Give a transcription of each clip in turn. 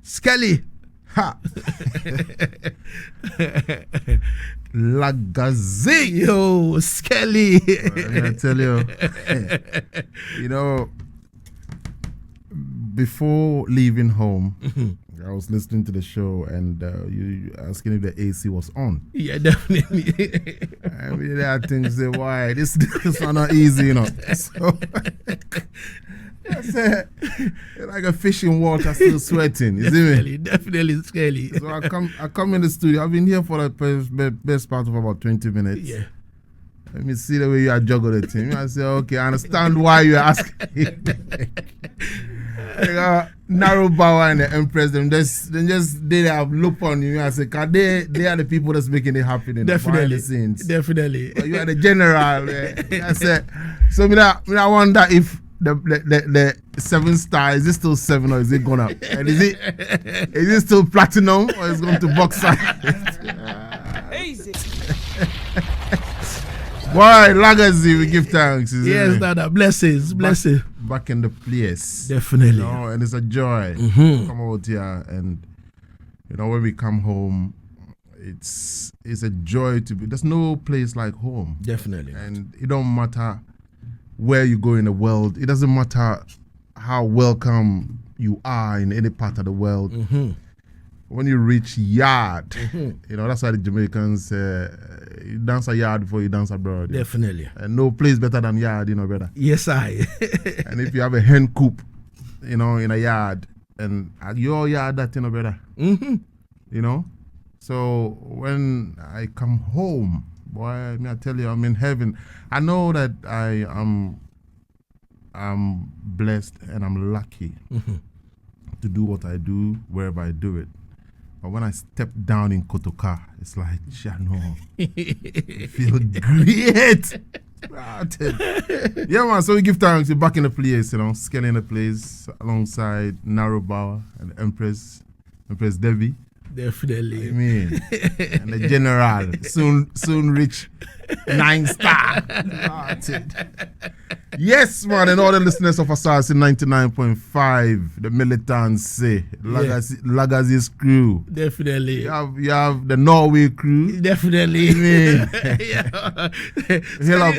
Skelly. Ha. Lagazee. Yo, Skelly. I'm gonna tell you, you know, before leaving home, I was listening to the show and you asking if the AC was on. Yeah, definitely. I mean, there are things say, why this is not easy, you know. So I said, like a fish in water, still sweating. You see me? Definitely, Skelly. So I come in the studio. I've been here for the best part of about 20 minutes. Yeah. Let me see the way you are juggling the team. I say, okay, I understand why you're asking. Narrow Bower and the Empress, they have looked on you. I say, cause they are the people that's making it happen in behind the scenes. Definitely. But you are the general. I said, so I wonder if the 7-star, is it still 7 or is it gone up? And is it still platinum or is it going to box Easy. Why Lagazee, we give thanks. Yes, Dada, blessings. Back in the place. Definitely. You know, and it's a joy to come out here, and you know, when we come home, it's a joy to be. There's no place like home. Definitely. And it don't matter where you go in the world. It doesn't matter how welcome you are in any part of the world. When you reach Yaad, you know, that's why the Jamaicans you dance a Yaad before you dance abroad. Definitely. And no place better than Yaad, you know, brother. Yes, I. And if you have a hen coop, you know, in a yard, and at your yard, that, you know, brother. You know? So when I come home, boy, I tell you, I'm in heaven. I know that I'm blessed and I'm lucky to do what I do wherever I do it. But when I step down in Kotoka, it's like, no, I feel great. Yeah, man. So we give thanks. We're back in the place, you know, Skelly in the place alongside Narrow Bower and Empress Debbie. Definitely. I mean, and the general soon reach 9-star. Yes, man, and all the listeners of Asaase 99.5, the militants say, Lagazee's crew. Definitely. You have the Norway crew. Definitely. I mean, He'll have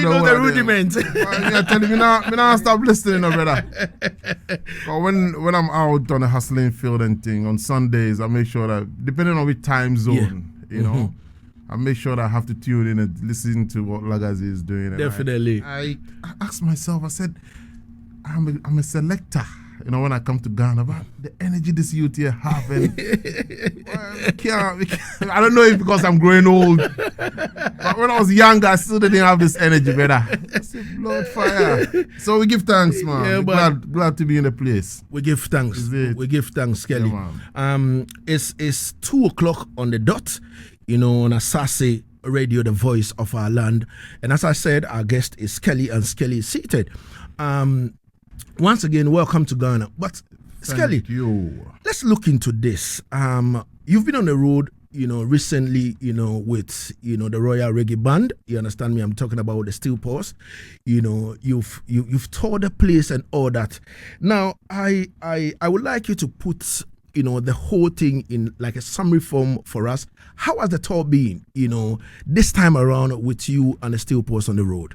the rudiments. I tell you, me not stop listening, brother. But when I'm out on the hustling field and thing, on Sundays, I make sure that, depending on which time zone, you know, I make sure that I have to tune in and listen to what Lagazee is doing. And definitely. I asked myself, I said, I'm a selector, you know, when I come to Ghana, about the energy this youth here have. And I don't know if because I'm growing old, but when I was younger, I still didn't have this energy, brother. I said, blood fire. So we give thanks, man. Yeah, glad to be in the place. We give thanks. We give thanks, Skelly. Yeah, it's 2 o'clock on the dot. You know, on Asaase Radio, the voice of our land. And as I said, our guest is Skelly, and Skelly is seated. Once again, welcome to Ghana. But Skelly, let's look into this. You've been on the road, you know, recently, you know, with, you know, the Royal Reggae Band. You understand me? I'm talking about the Steel Pulse. You know, you've toured the place and all that. Now, I would like you to put, you know, the whole thing in like a summary form for us. How has the tour been, you know, this time around with you and the Steel Pulse on the road?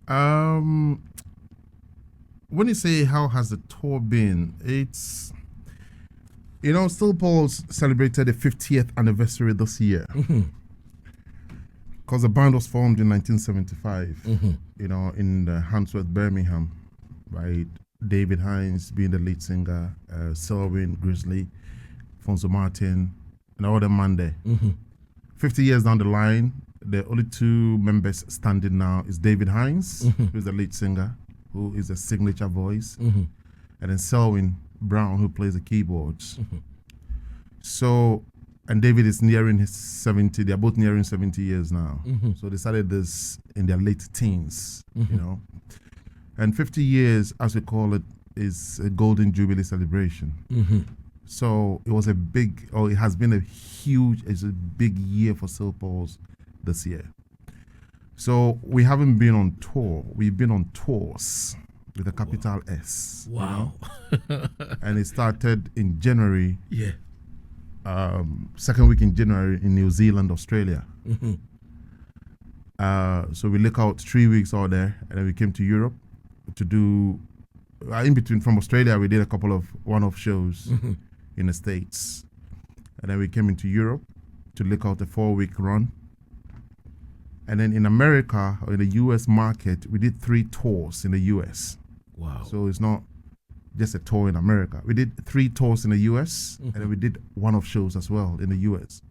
When you say how has the tour been, it's, you know, Steel Pulse celebrated the 50th anniversary this year. Because the band was formed in 1975, you know, in Handsworth, Birmingham, by David Hines being the lead singer, Selwyn Grizzly, Fonso Martin, and all the Monday. 50 years down the line, the only 2 members standing now is David Hines, who's the lead singer, who is a signature voice, and then Selwyn Brown, who plays the keyboards. So, and David is nearing his 70, they're both nearing 70 years now. So they started this in their late teens, you know. And 50 years, as we call it, is a golden jubilee celebration. So it was it has been it's a big year for Steel Pulse this year. So we haven't been on tour. We've been on tours. with a capital S. Wow. And it started in January. Yeah. Second week in January in New Zealand, Australia. So we look out 3 weeks out there, and then we came to Europe to do. In between from Australia, we did a couple of one-off shows in the States, and then we came into Europe to look out a 4-week run. And then in America, or in the US market, we did 3 tours in the US. Wow. So it's not just a tour in America. We did 3 tours in the US, and then we did one-off shows as well in the US.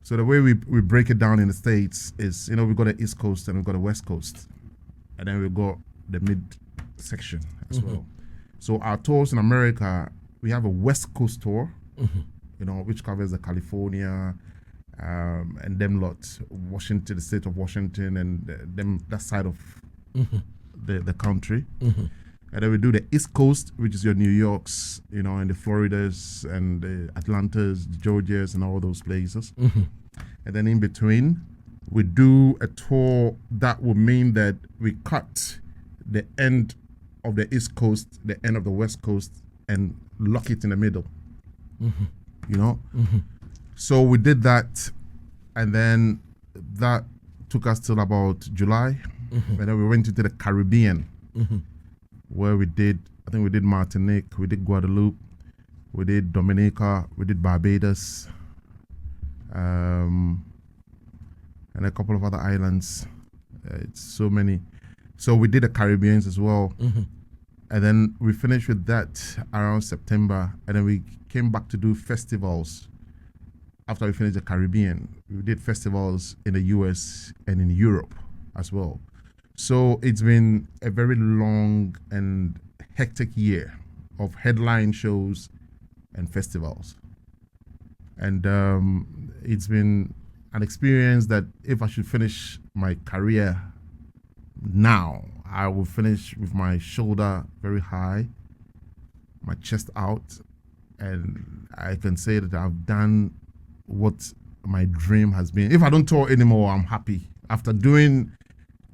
So the way we break it down in the States is, we've got the East Coast and we've got the West Coast. And then we've got the mid section as well. So our tours in America, we have a West Coast tour, which covers the California, and them lot, Washington, the state of Washington, and them that side of the country. And then we do the East Coast, which is your New Yorks, and the Floridas and the Atlantas, the Georgias, and all those places. And then in between, we do a tour that would mean that we cut the end of the East Coast, the end of the West Coast, and lock it in the middle. So we did that, and then that took us till about July, and then we went into the Caribbean, where we did Martinique, we did Guadeloupe, we did Dominica, we did Barbados, and a couple of other islands. It's so many. So we did the Caribbeans as well. And then we finished with that around September, and then we came back to do festivals. After we finished the Caribbean, we did festivals in the US and in Europe as well. So it's been a very long and hectic year of headline shows and festivals. And it's been an experience that if I should finish my career now, I will finish with my shoulder very high, my chest out, and I can say that I've done what my dream has been. If I don't tour anymore, I'm happy. After doing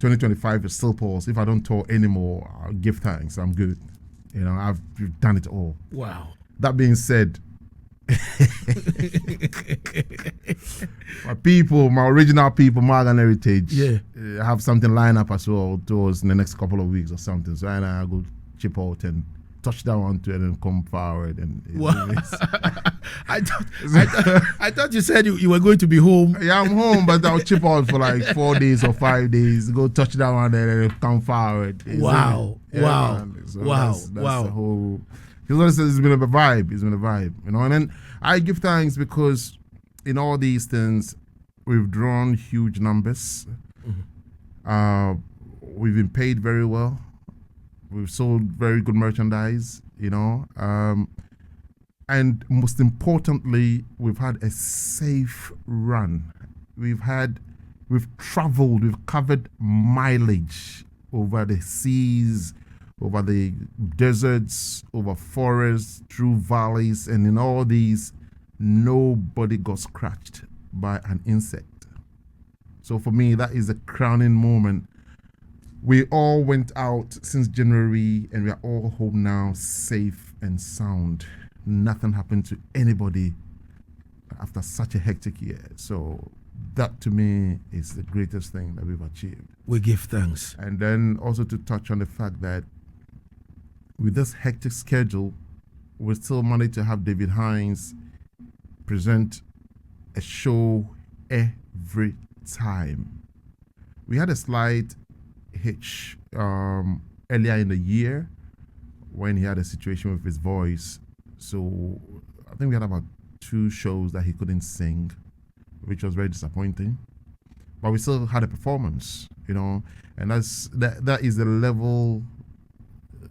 2025 with Still Pulse, if I don't tour anymore, I'll give thanks. I'm good. I've done it all. Wow. That being said, my original people, Morgan Heritage, have something lined up as well towards in the next couple of weeks or something. So I go chip out and touch down onto it and come forward. And I thought you said you were going to be home. Yeah, I'm home, but I'll chip out for like 4 days or 5 days, go touch down on it and come forward. Wow. So that's the whole. Because it's been a vibe. And then I give thanks because in all these things, we've drawn huge numbers. We've been paid very well. We've sold very good merchandise, and most importantly, we've had a safe run. We've traveled, we've covered mileage over the seas, over the deserts, over forests, through valleys, and in all these, nobody got scratched by an insect. So for me, that is a crowning moment. We all went out since January, and we are all home now, safe and sound. Nothing happened to anybody after such a hectic year. So that to me is the greatest thing that we've achieved. We give thanks. And then also to touch on the fact that with this hectic schedule, we still managed to have David Hines present a show every time. We had a slight hitch earlier in the year when he had a situation with his voice. So I think we had about 2 shows that he couldn't sing, which was very disappointing. But we still had a performance, and that is the level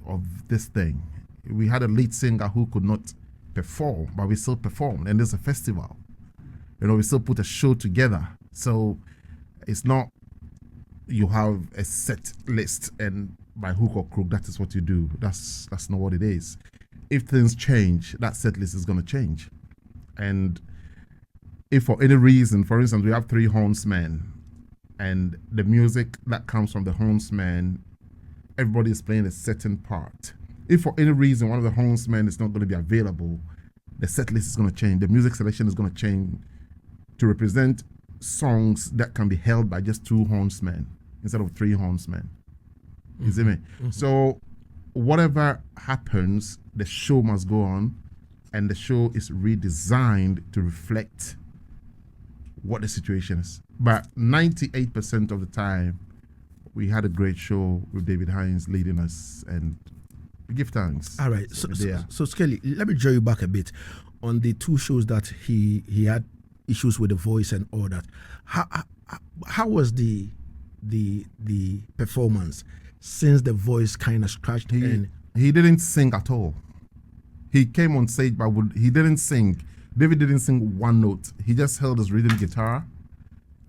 of this thing. We had a lead singer who could not perform, but we still performed, and there's a festival. We still put a show together. So it's not you have a set list and by hook or crook that is what you do. That's not what it is. If things change, that set list is going to change. And if for any reason, for instance, we have 3 hornsmen, and the music that comes from the hornsmen everybody is playing a certain part. If for any reason one of the hornsmen is not going to be available, the set list is going to change. The music selection is going to change to represent songs that can be held by just 2 hornsmen instead of 3 hornsmen. You see me? So whatever happens, the show must go on, and the show is redesigned to reflect what the situation is. But 98% of the time, we had a great show with David Hines leading us, and we give thanks. All right. So Skelly, let me draw you back a bit on the 2 shows that he had issues with the voice and all that. How was the performance since the voice kind of scratched in? He didn't sing at all. He came on stage, but he didn't sing. David didn't sing one note. He just held his rhythm guitar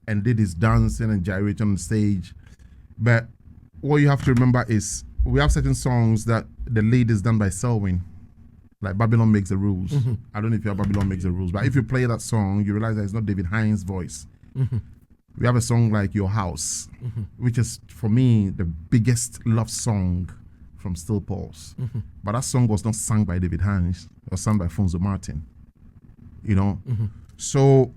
and did his dancing and gyrating on stage. But what you have to remember is we have certain songs that the lead is done by Selwyn, like Babylon Makes the Rules. I don't know if you have Babylon Makes the Rules, but if you play that song, you realize that it's not David Hines' voice. We have a song like Your House, which is, for me, the biggest love song from Still Pulse. But that song was not sung by David Hines. It was sung by Fonzo Martin. You know? So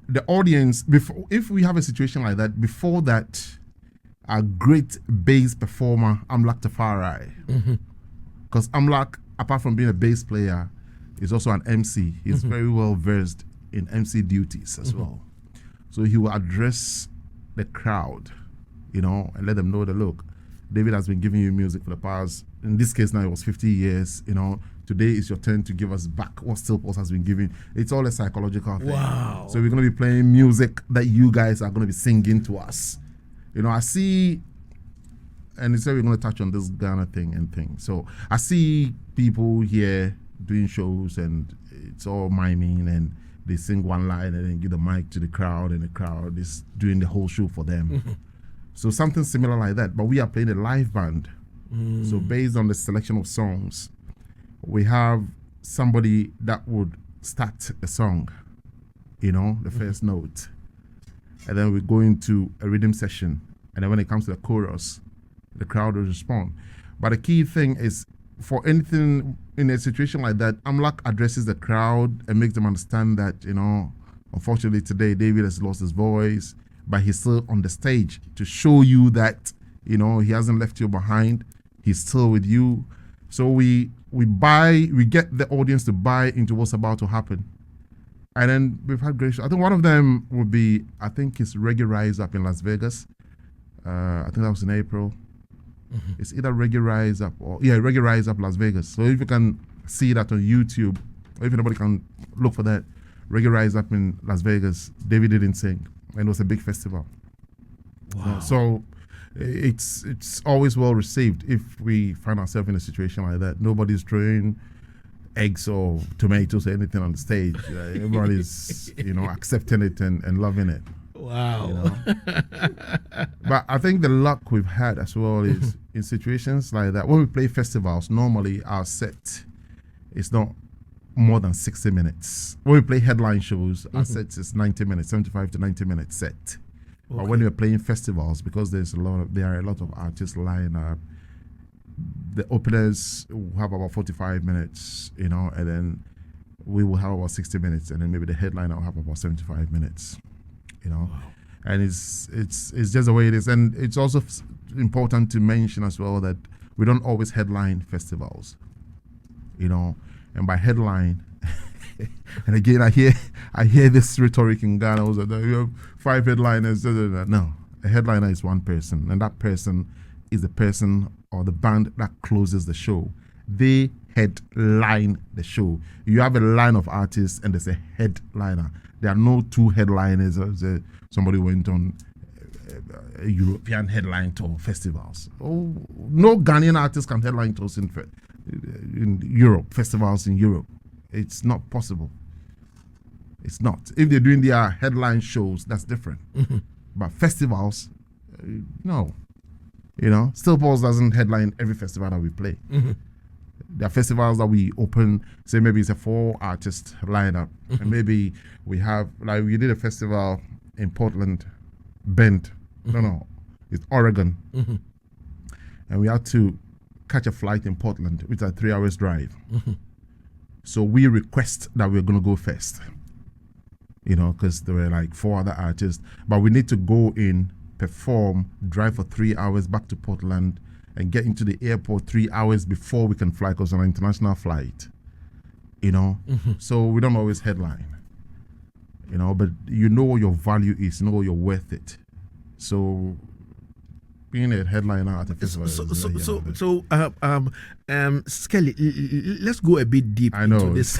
the audience, if we have a situation like that, before that, a great bass performer, Amlak Tafari. Because Amlak, apart from being a bass player, is also an MC. He's very well versed in MC duties as well. So he will address the crowd, you know, and let them know that, look, David has been giving you music for the past, in this case now it was 50 years, you know, today is your turn to give us back what Still Pulse has been giving. It's all a psychological thing. Wow. So we're going to be playing music that you guys are going to be singing to us. You know, I see, and he said we're going to touch on this Ghana thing. So I see people here doing shows and it's all miming and they sing one line and then give the mic to the crowd and the crowd is doing the whole show for them. So something similar like that, but we are playing a live band. So based on the selection of songs, we have somebody that would start a song, you know, the first note. And then we go into a rhythm session. And then when it comes to the chorus, the crowd will respond. But the key thing is, for anything in a situation like that, Amlak addresses the crowd and makes them understand that, you know, unfortunately today David has lost his voice, but he's still on the stage to show you that, you know, he hasn't left you behind. He's still with you. So we get the audience to buy into what's about to happen. And then we've had great shows. I think one of them would be, I think it's Reggae Rise Up in Las Vegas. I think that was in April. It's either Reggae Rise Up or, Reggae Rise Up Las Vegas. So if you can see that on YouTube, or if anybody can look for that, Reggae Rise Up in Las Vegas, David didn't sing. And it was a big festival. Wow. So it's always well received if we find ourselves in a situation like that. Nobody's throwing eggs or tomatoes or anything on the stage. Everybody's, you know, accepting it and loving it. Wow. You know? But I think the luck we've had as well is in situations like that, when we play festivals, normally our set is not more than 60 minutes. When we play headline shows, our set is 90 minutes, 75 to 90 minutes set. Okay. But when we're playing festivals, because there are a lot of artists lined up, the openers will have about 45 minutes, you know, and then we will have about 60 minutes, and then maybe the headliner will have about 75 minutes, you know. Wow. And it's just the way it is. And it's also important to mention as well that we don't always headline festivals, you know. And by headline, and again, I hear this rhetoric in Ghana, was that you have 5 headliners. No, a headliner is one person, and that person is the person or the band that closes the show. They headline the show. You have a line of artists and there's a headliner. There are no 2 headliners. Somebody went on a European headline tour festivals. Oh, no Ghanaian artist can headline tours in Europe, festivals in Europe. It's not possible. It's not. If they're doing their headline shows, that's different. But festivals, no. You know, Still Pulse doesn't headline every festival that we play. There are festivals that we open, say maybe it's a 4-artist lineup, and maybe we have, like we did a festival in Portland, Bend. No, it's Oregon. and we had to catch a flight in Portland, which is a 3 hours drive. So we request that we're going to go first, because there were like 4 other artists, but we need to go in, perform, drive for 3 hours back to Portland, and get into the airport 3 hours before we can fly, because on an international flight, So we don't always headline, but what your value is, what you're worth it. So being a headliner at a festival. Skelly, let's go a bit deep into this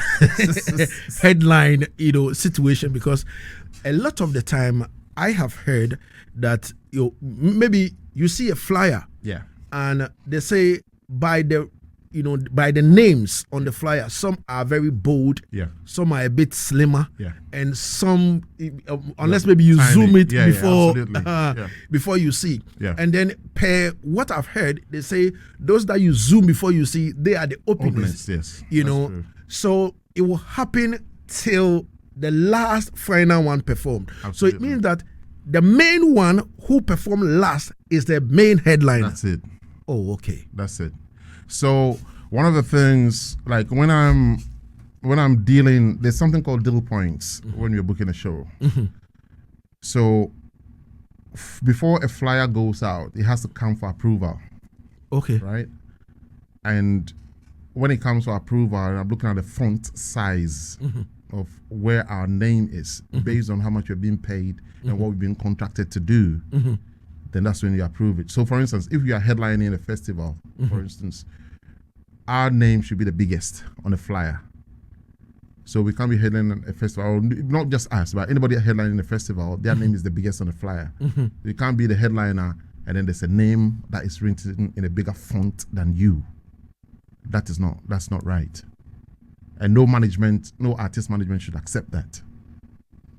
headline, situation, because a lot of the time I have heard that maybe you see a flyer, and they say by the names on the flyer, some are very bold, some are a bit slimmer, and some, unless maybe you zoom it before you see, and then per what I've heard, they say those that you zoom before you see, they are the openers. So it will happen till the last final one performed. So it means that the main one who performed last is the main headliner. That's it. Oh, okay. That's it. So one of the things, like when I'm dealing, there's something called deal points when you're booking a show. So before a flyer goes out, it has to come for approval. Okay. Right? And when it comes for approval, I'm looking at the font size of where our name is based on how much you're being paid and what we've been contracted to do. Then that's when you approve it. So for instance, if you are headlining a festival, for instance, our name should be the biggest on the flyer. So we can't be headlining a festival, not just us, but anybody headlining a festival, their name is the biggest on the flyer. You can't be the headliner and then there's a name that is written in a bigger font than you. That's not right. And no artist management should accept that.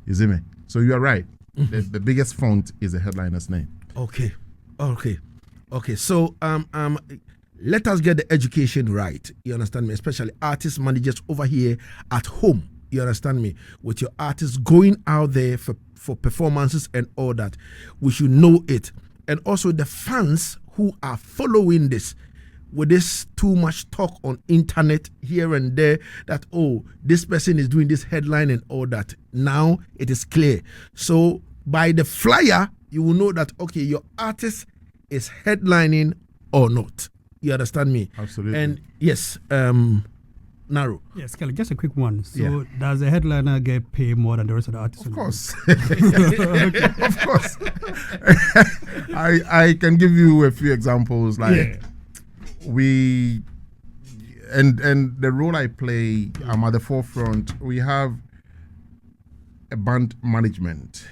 You see me? So you are right. The biggest font is the headliner's name. Okay. So let us get the education right. You understand me? Especially artist managers over here at home. You understand me? With your artists going out there for performances and all that, we should know it. And also the fans who are following this, with this too much talk on internet here and there that, this person is doing this headline and all that. Now it is clear. So by the flyer, you will know that, okay, your artist is headlining or not. You understand me? Absolutely. And yes, Naro. Yes, Skelly, just a quick one. So does the headliner get paid more than the rest of the artists? Of course. Of course. I can give you a few examples. Like we, and the role I play, I'm at the forefront. We have a band management.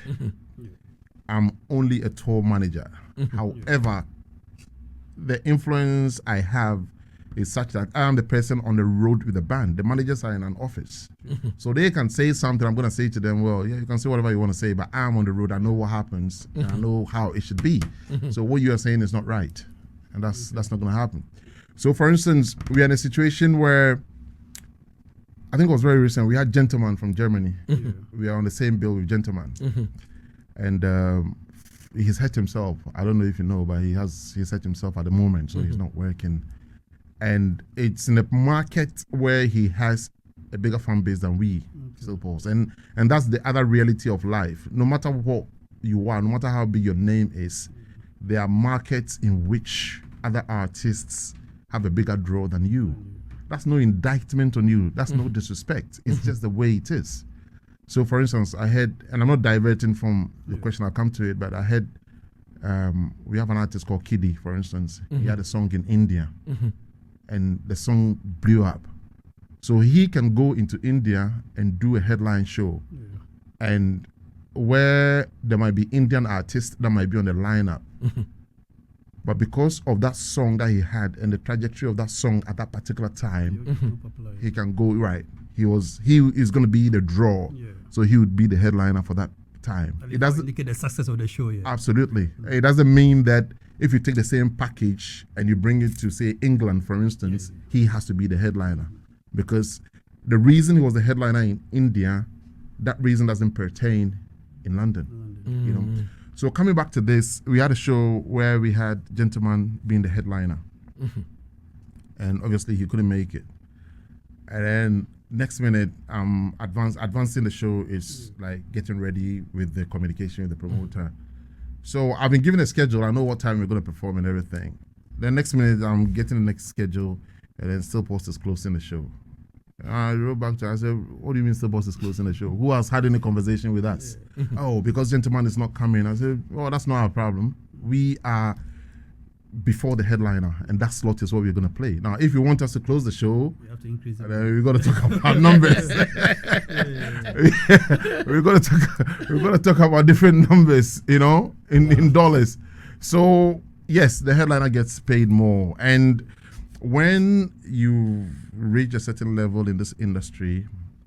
I'm only a tour manager. However, the influence I have is such that I am the person on the road with the band. The managers are in an office. So they can say something. I'm going to say to them, well, you can say whatever you want to say, but I'm on the road. I know what happens. And I know how it should be. So what you are saying is not right. And that's not going to happen. So for instance, we are in a situation where, I think it was very recent, we had Gentleman from Germany. We are on the same bill with Gentleman. And he's hurt himself. I don't know if you know, but he's hurt himself at the moment, so he's not working. And it's in a market where he has a bigger fan base than we still pose. And that's the other reality of life. No matter what you are, no matter how big your name is, there are markets in which other artists have a bigger draw than you. That's no indictment on you. That's no disrespect. It's just the way it is. So, for instance, I heard, and I'm not diverting from the question, I'll come to it, but I heard we have an artist called Kiddy, for instance. He had a song in India, and the song blew up. So he can go into India and do a headline show, and where there might be Indian artists that might be on the lineup. But because of that song that he had and the trajectory of that song at that particular time, he can go, right. He is going to be the draw. So he would be the headliner for that time. It doesn't indicate the success of the show. Absolutely. It doesn't mean that if you take the same package and you bring it to, say, England, for instance, he has to be the headliner. Because the reason he was the headliner in India, that reason doesn't pertain in London. You know. So coming back to this, we had a show where we had Gentleman being the headliner. And obviously he couldn't make it. And then next minute, advancing the show is like getting ready with the communication with the promoter. So I've been given a schedule. I know what time we're going to perform and everything. Then next minute, I'm getting the next schedule, and then Still Post is closing the show. I wrote back to her, I said, what do you mean Still Post is closing the show? Who has had any conversation with us? Oh, because Gentleman is not coming. I said, oh, that's not our problem. We are before the headliner, and that slot is what we're going to play. Now, if you want us to close the show, We have to increase it. we've got to talk about numbers. We're going to talk about different numbers, you know, in dollars. So yes, the headliner gets paid more, and when you reach a certain level in this industry,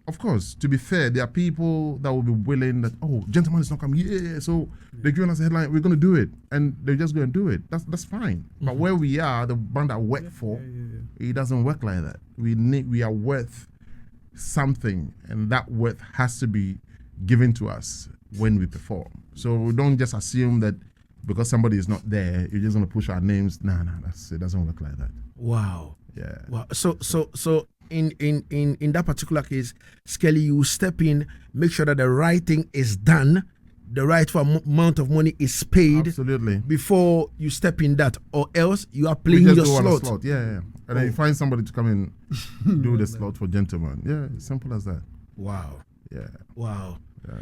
of course, to be fair, there are people that will be willing that, oh, Gentleman is not coming. Yeah, so they're giving us a headline, we're going to do it. And they're just going to do it. That's fine. But where we are, the band that work for, it doesn't work like that. We are worth something, and that worth has to be given to us when we perform. So we don't just assume that because somebody is not there, you're just going to push our names. No, it doesn't work like that. Wow. Yeah. Wow. So in that particular case, Skelly, you step in, make sure that the right thing is done, the right amount of money is paid. Absolutely. Before you step in that, or else you are playing your slot. Yeah. And then you find somebody to come in, do the slot for Gentleman. Yeah, simple as that. Wow. Yeah. Wow. Yeah.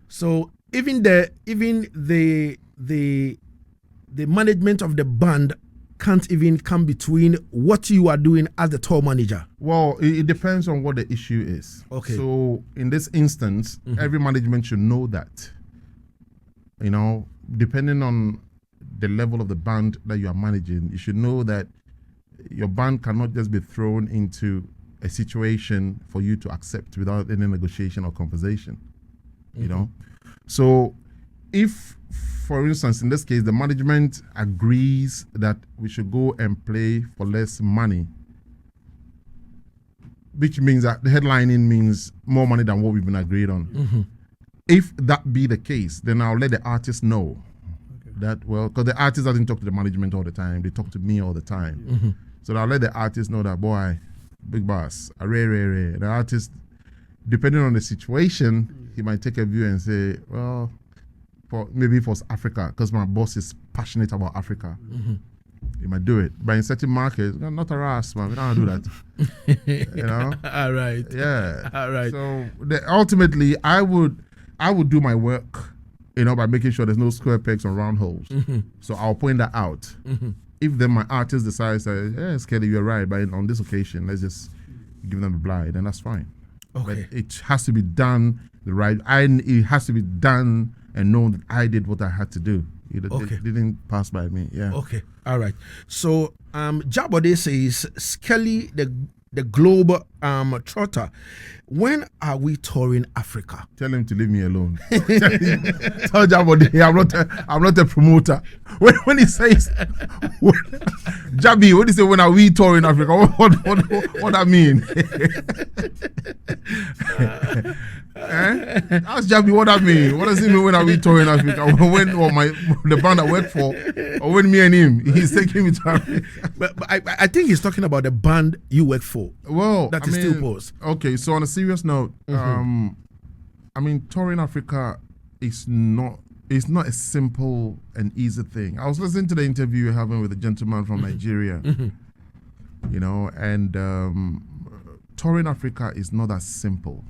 So even the management of the band can't even come between what you are doing as the tour manager. Well, it depends on what the issue is. Okay. So in this instance, every management should know that. You know, depending on the level of the band that you are managing, you should know that your band cannot just be thrown into a situation for you to accept without any negotiation or conversation. You know? So if, for instance, in this case, the management agrees that we should go and play for less money, which means that the headlining means more money than what we've been agreed on. If that be the case, then I'll let the artist know that, well, because the artist doesn't talk to the management all the time, they talk to me all the time. So I'll let the artist know that, boy, big boss, the artist, depending on the situation, he might take a view and say, well, maybe for Africa, because my boss is passionate about Africa. He might do it. But in certain markets, not harass, man. We don't do that. You know? All right. Yeah. All right. So ultimately, I would do my work, you know, by making sure there's no square pegs or round holes. So I'll point that out. If then my artist decides that, yeah, Skelly, you're right, but on this occasion, let's just give them a blind, then that's fine. Okay. But it has to be done it has to be done and known that I did what I had to do. It didn't pass by me. Yeah. Okay. All right. So Jabode says, Skelly, the globe trotter, when are we touring Africa? Tell him to leave me alone. Tell Jabode, I'm not a promoter. When he says Jabi, what do you say, when are we touring Africa? What that mean? Ask Jabi what that mean. What does it mean when are we touring Africa? When the band I work for, or when me and him, he's taking me to Africa. But I think he's talking about the band you work for. Well, that is Still Post. Okay, so on a serious note, I mean, touring Africa is not a simple and easy thing. I was listening to the interview you're having with a gentleman from Nigeria, you know, and touring Africa is not that simple.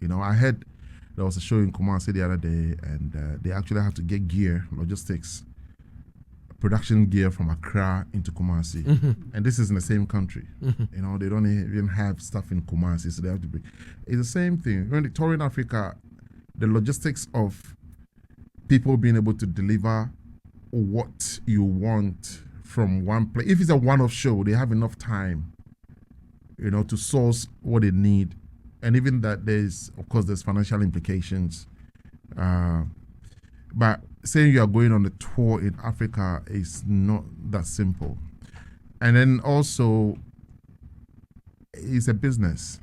You know, I heard there was a show in Kumasi the other day, and they actually have to get gear, logistics, production gear from Accra into Kumasi. And this is in the same country. You know, they don't even have stuff in Kumasi, so they have to bring. It's the same thing. When they tour in Africa, the logistics of people being able to deliver what you want from one place. If it's a one-off show, they have enough time, you know, to source what they need. And even that, there's financial implications. But saying you are going on a tour in Africa is not that simple. And then also, it's a business,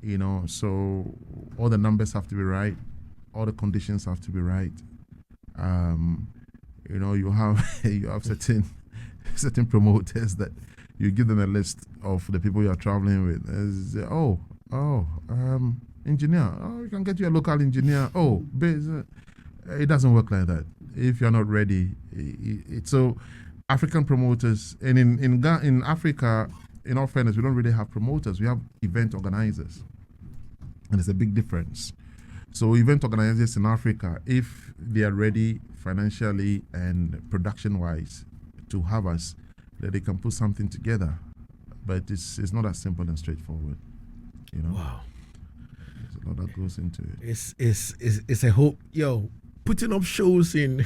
you know, so all the numbers have to be right, all the conditions have to be right. You have certain promoters that you give them a list of the people you are traveling with. Engineer. Oh, we can get you a local engineer. Oh, it doesn't work like that. If you're not ready, so African promoters, and in Africa, in all fairness, we don't really have promoters. We have event organizers, and there's a big difference. So event organizers in Africa, if they are ready financially and production-wise to have us, that they can put something together. But it's not as simple and straightforward. Wow. There's a lot that goes into it. It's a hope. Putting up shows in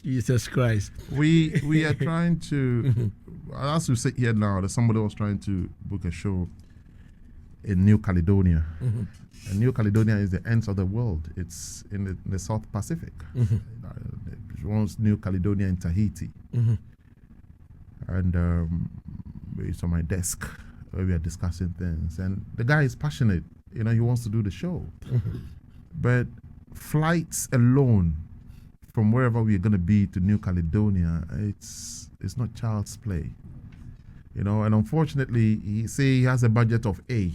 Jesus Christ. We are trying to, as we sit here now, that somebody was trying to book a show in New Caledonia. And New Caledonia is the ends of the world. It's in the South Pacific. Once New Caledonia in Tahiti. And it's on my desk where we are discussing things. And the guy is passionate. He wants to do the show. But flights alone from wherever we're going to be to New Caledonia, it's not child's play. And unfortunately, he has a budget of A,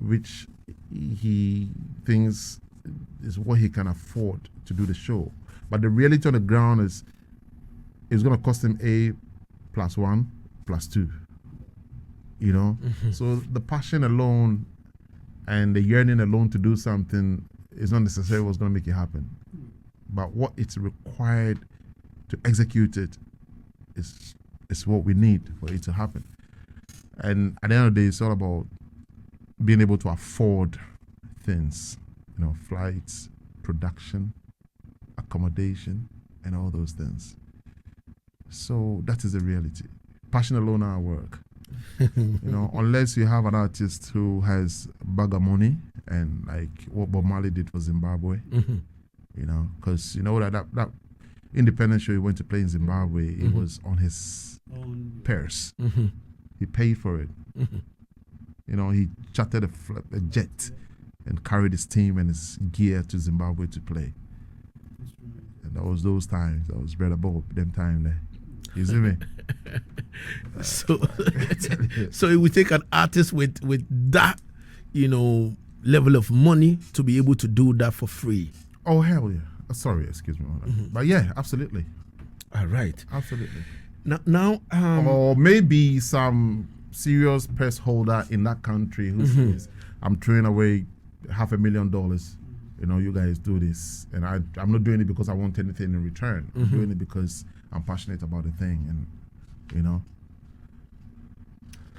which he thinks is what he can afford to do the show. But the reality on the ground is it's going to cost him A plus 1 plus 2. So the passion alone and the yearning alone to do something is not necessarily what's going to make it happen. But what it's required to execute it is what we need for it to happen. And at the end of the day, it's all about being able to afford things, flights, production, accommodation, and all those things. So that is the reality. Passion alone our work. Unless you have an artist who has a bag of money, and like what Bob Marley did for Zimbabwe, because that independent show he went to play in Zimbabwe, it was on his purse. He paid for it. He chartered a jet and carried his team and his gear to Zimbabwe to play. And that was those times. That was Brother Bob, them time there. You see me? So it would take an artist with that, level of money to be able to do that for free. Oh, hell yeah. Sorry, excuse me. But yeah, absolutely. All right. Absolutely. Now or maybe some serious purse holder in that country who says, I'm throwing away $500,000. You guys do this. And I'm not doing it because I want anything in return. I'm doing it because I'm passionate about the thing. And,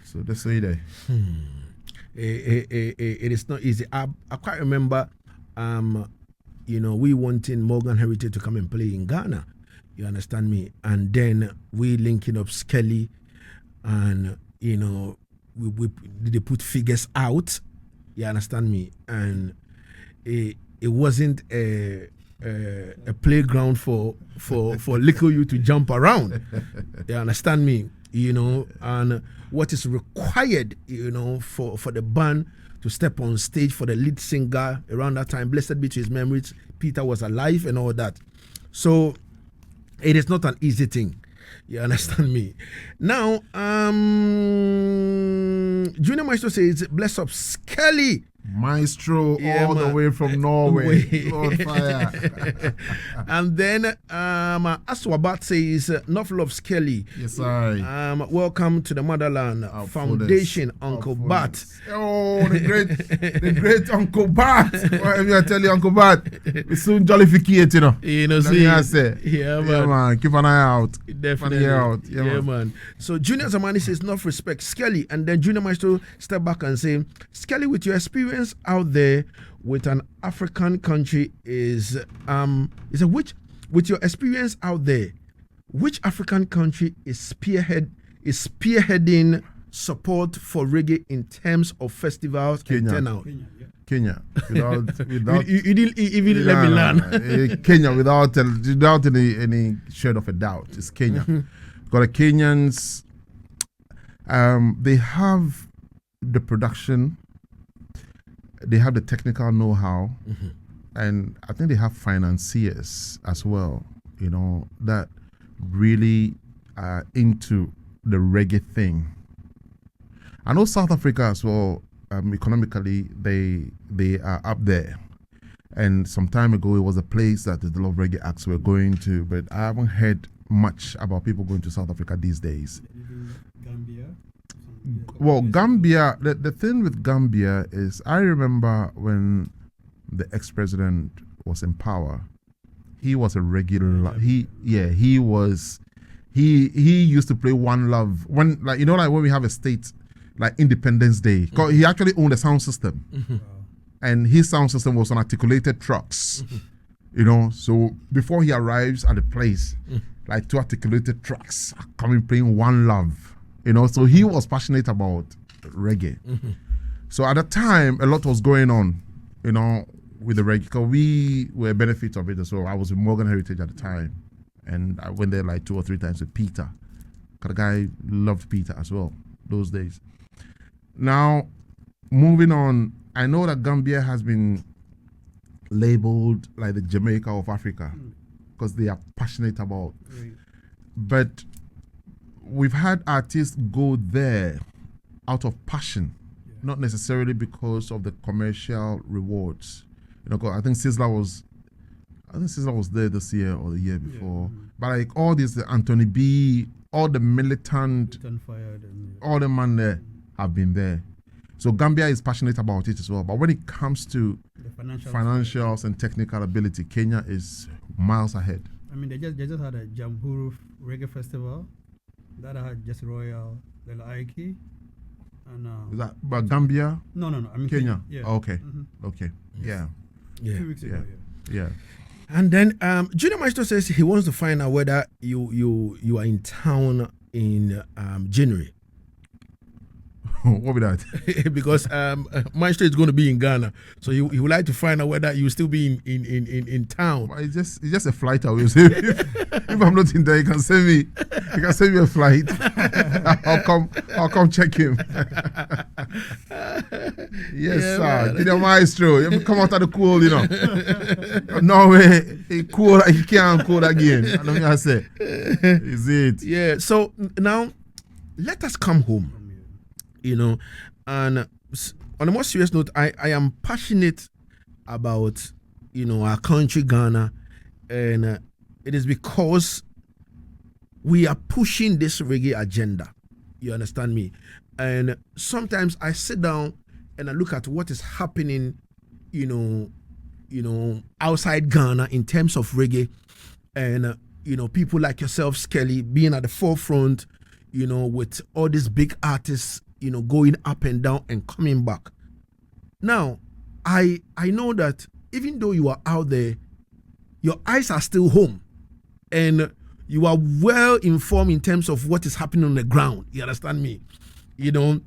so that's the idea. It is not easy. I quite remember, we wanting Morgan Heritage to come and play in Ghana. You understand me? And then we linking up Skelly, and they put figures out. You understand me? And it wasn't a playground for little you to jump around. You understand me? And what is required, for the band to step on stage for the lead singer around that time, blessed be to his memories, Peter was alive and all that. So it is not an easy thing. You understand me? Now, Junior Maestro says, bless up Skelly. Maestro, all the way from Norway. Lord fire. And then Aswabat says, enough love Skelly. Yes, sir. Welcome to the Motherland Foundation, Uncle Bat. Oh, the great Uncle Bat. Whatever I tell you, Uncle Bat, we soon jollificate, Yeah, man. Keep an eye out. Definitely. Yeah, man. So Junior Zamani says, enough respect Skelly. And then Junior Maestro step back and say, Skelly, with your experience out there with an African country with your experience out there, which African country is spearheading support for reggae in terms of festivals and turnout? Kenya. Without you didn't even let me learn. Kenya, without any shade of a doubt, it's Kenya. Because the Kenyans, they have the production. They have the technical know-how. and I think they have financiers as well, you know, that really are into the reggae thing. I know South Africa as well, economically, they are up there. And some time ago, it was a place that the lot of reggae acts were going to, but I haven't heard much about people going to South Africa these days. Gambia. Well, Gambia, the thing with Gambia is, I remember when the ex-president was in power, he was a regular, he used to play One Love, when, like, you know, like when we have a state, like Independence Day, 'cause he actually owned a sound system. And his sound system was on articulated trucks, you know. So before he arrives at the place, like 2 articulated trucks are coming playing One Love, you know. So he was passionate about reggae. So at the time, a lot was going on, you know, with the reggae. Because we were benefits of it. So I was with Morgan Heritage at the time, and I went there like 2 or 3 times with Peter. Cause the guy loved Peter as well those days. Now, moving on. I know that Gambia has been labeled like the Jamaica of Africa because they are passionate about. But we've had artists go there out of passion, not necessarily because of the commercial rewards. You know, 'cause I think Sizzler was there this year or the year before. But like all these, the Anthony B, all the militant, all the man there have been there. So Gambia is passionate about it as well. But when it comes to The financials and technical ability, Kenya is miles ahead. I mean, they just had a Jamhuru Reggae Festival that had just Royal Lil Aiki. And Is that but Gambia? No. I mean Kenya. Yeah. Oh, okay. Okay. Yeah. 2 weeks ago. Yeah. And then Junior Maestro says he wants to find out whether you are in town in January. What be that? Because Maestro is going to be in Ghana, so he would like to find out whether you still be in town. Well, it's just a flight away. So if I'm not in there, you can send me. You can send me a flight. I'll come check him. Yes, sir. Junior Maestro, you come out of the cool, you know. No way, he cool. He can't cool again. I don't know what I say. Is it? Yeah. So now, let us come home. You know, and on a more serious note, I am passionate about, you know, our country, Ghana, and it is because we are pushing this reggae agenda. You understand me? And sometimes I sit down and I look at what is happening, you know, outside Ghana in terms of reggae, and you know, people like yourself, Skelly, being at the forefront, you know, with all these big artists, you know, going up and down and coming back. Now, I know that even though you are out there, your eyes are still home, and you are well informed in terms of what is happening on the ground. You understand me? You know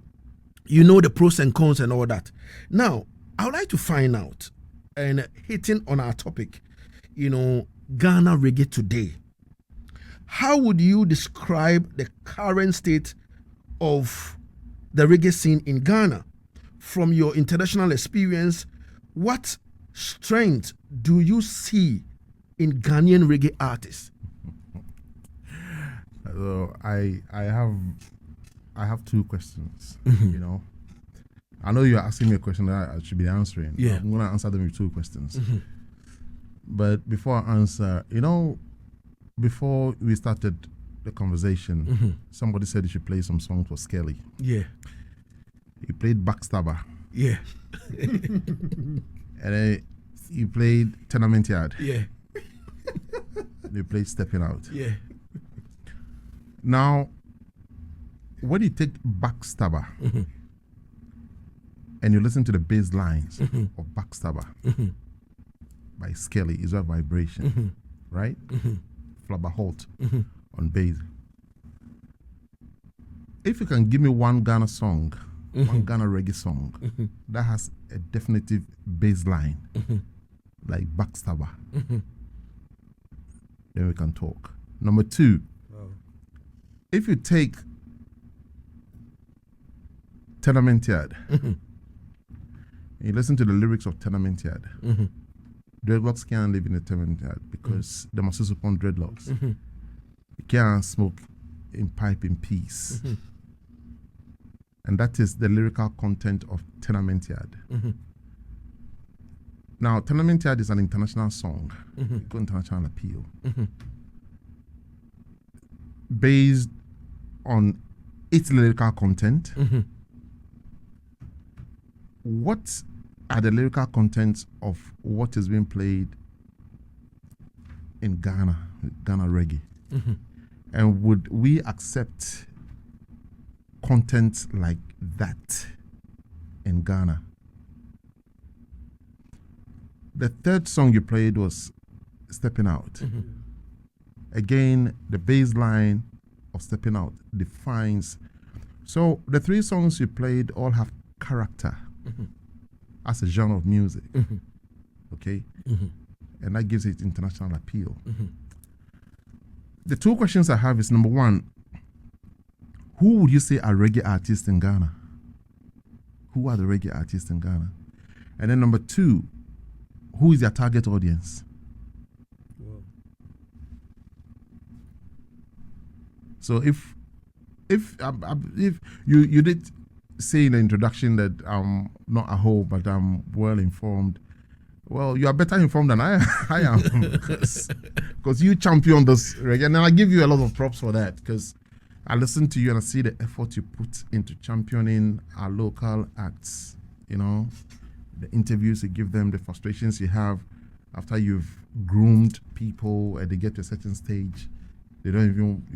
the pros and cons and all that. Now, I would like to find out, and hitting on our topic, you know, Ghana reggae today. How would you describe the current state of the reggae scene in Ghana? From your international experience, what strength do you see in Ghanaian reggae artists? So I have 2 questions. You know, I know you're asking me a question that I should be answering. Yeah. I'm gonna answer them with 2 questions. But before I answer, you know, before we started the conversation, somebody said you should play some songs for Skelly. Yeah. He played Backstabber. Yeah. And then he played Tenement Yard. Yeah. They played Stepping Out. Yeah. Now, when you take Backstabber and you listen to the bass lines of Backstabber by Skelly, is a vibration, right? Flabber Holt on bass. If you can give me one Ghana song, one Ghana reggae song that has a definitive bass line like Backstabber, then we can talk. Number 2, if you take Tenement Yard, and you listen to the lyrics of Tenement Yard, dreadlocks can't live in the Tementiad because they must upon dreadlocks. Mm-hmm. You can't smoke in pipe in peace. Mm-hmm. And that is the lyrical content of Tementiad. Mm-hmm. Now, Tementiad is an international song, Mm-hmm. got international appeal, Mm-hmm. based on its lyrical content. Mm-hmm. What are the lyrical contents of what is being played in Ghana reggae? Mm-hmm. And would we accept content like that in Ghana? The third song you played was Stepping Out. Mm-hmm. Again, the bass line of Stepping Out defines. So the three songs you played all have character Mm-hmm. as a genre of music. Mm-hmm. Okay? Mm-hmm. And that gives it international appeal. Mm-hmm. The two questions I have is, number one, who would you say are reggae artists in Ghana? Who are the reggae artists in Ghana? And then number two, who is their target audience? Whoa. So if you did say in the introduction that I'm not a hoe, but I'm well informed, well, you are better informed than I am, because you champion this reggae, and I give you a lot of props for that, because I listen to you and I see the effort you put into championing our local acts, you know, the interviews you give them, the frustrations you have after you've groomed people and they get to a certain stage, you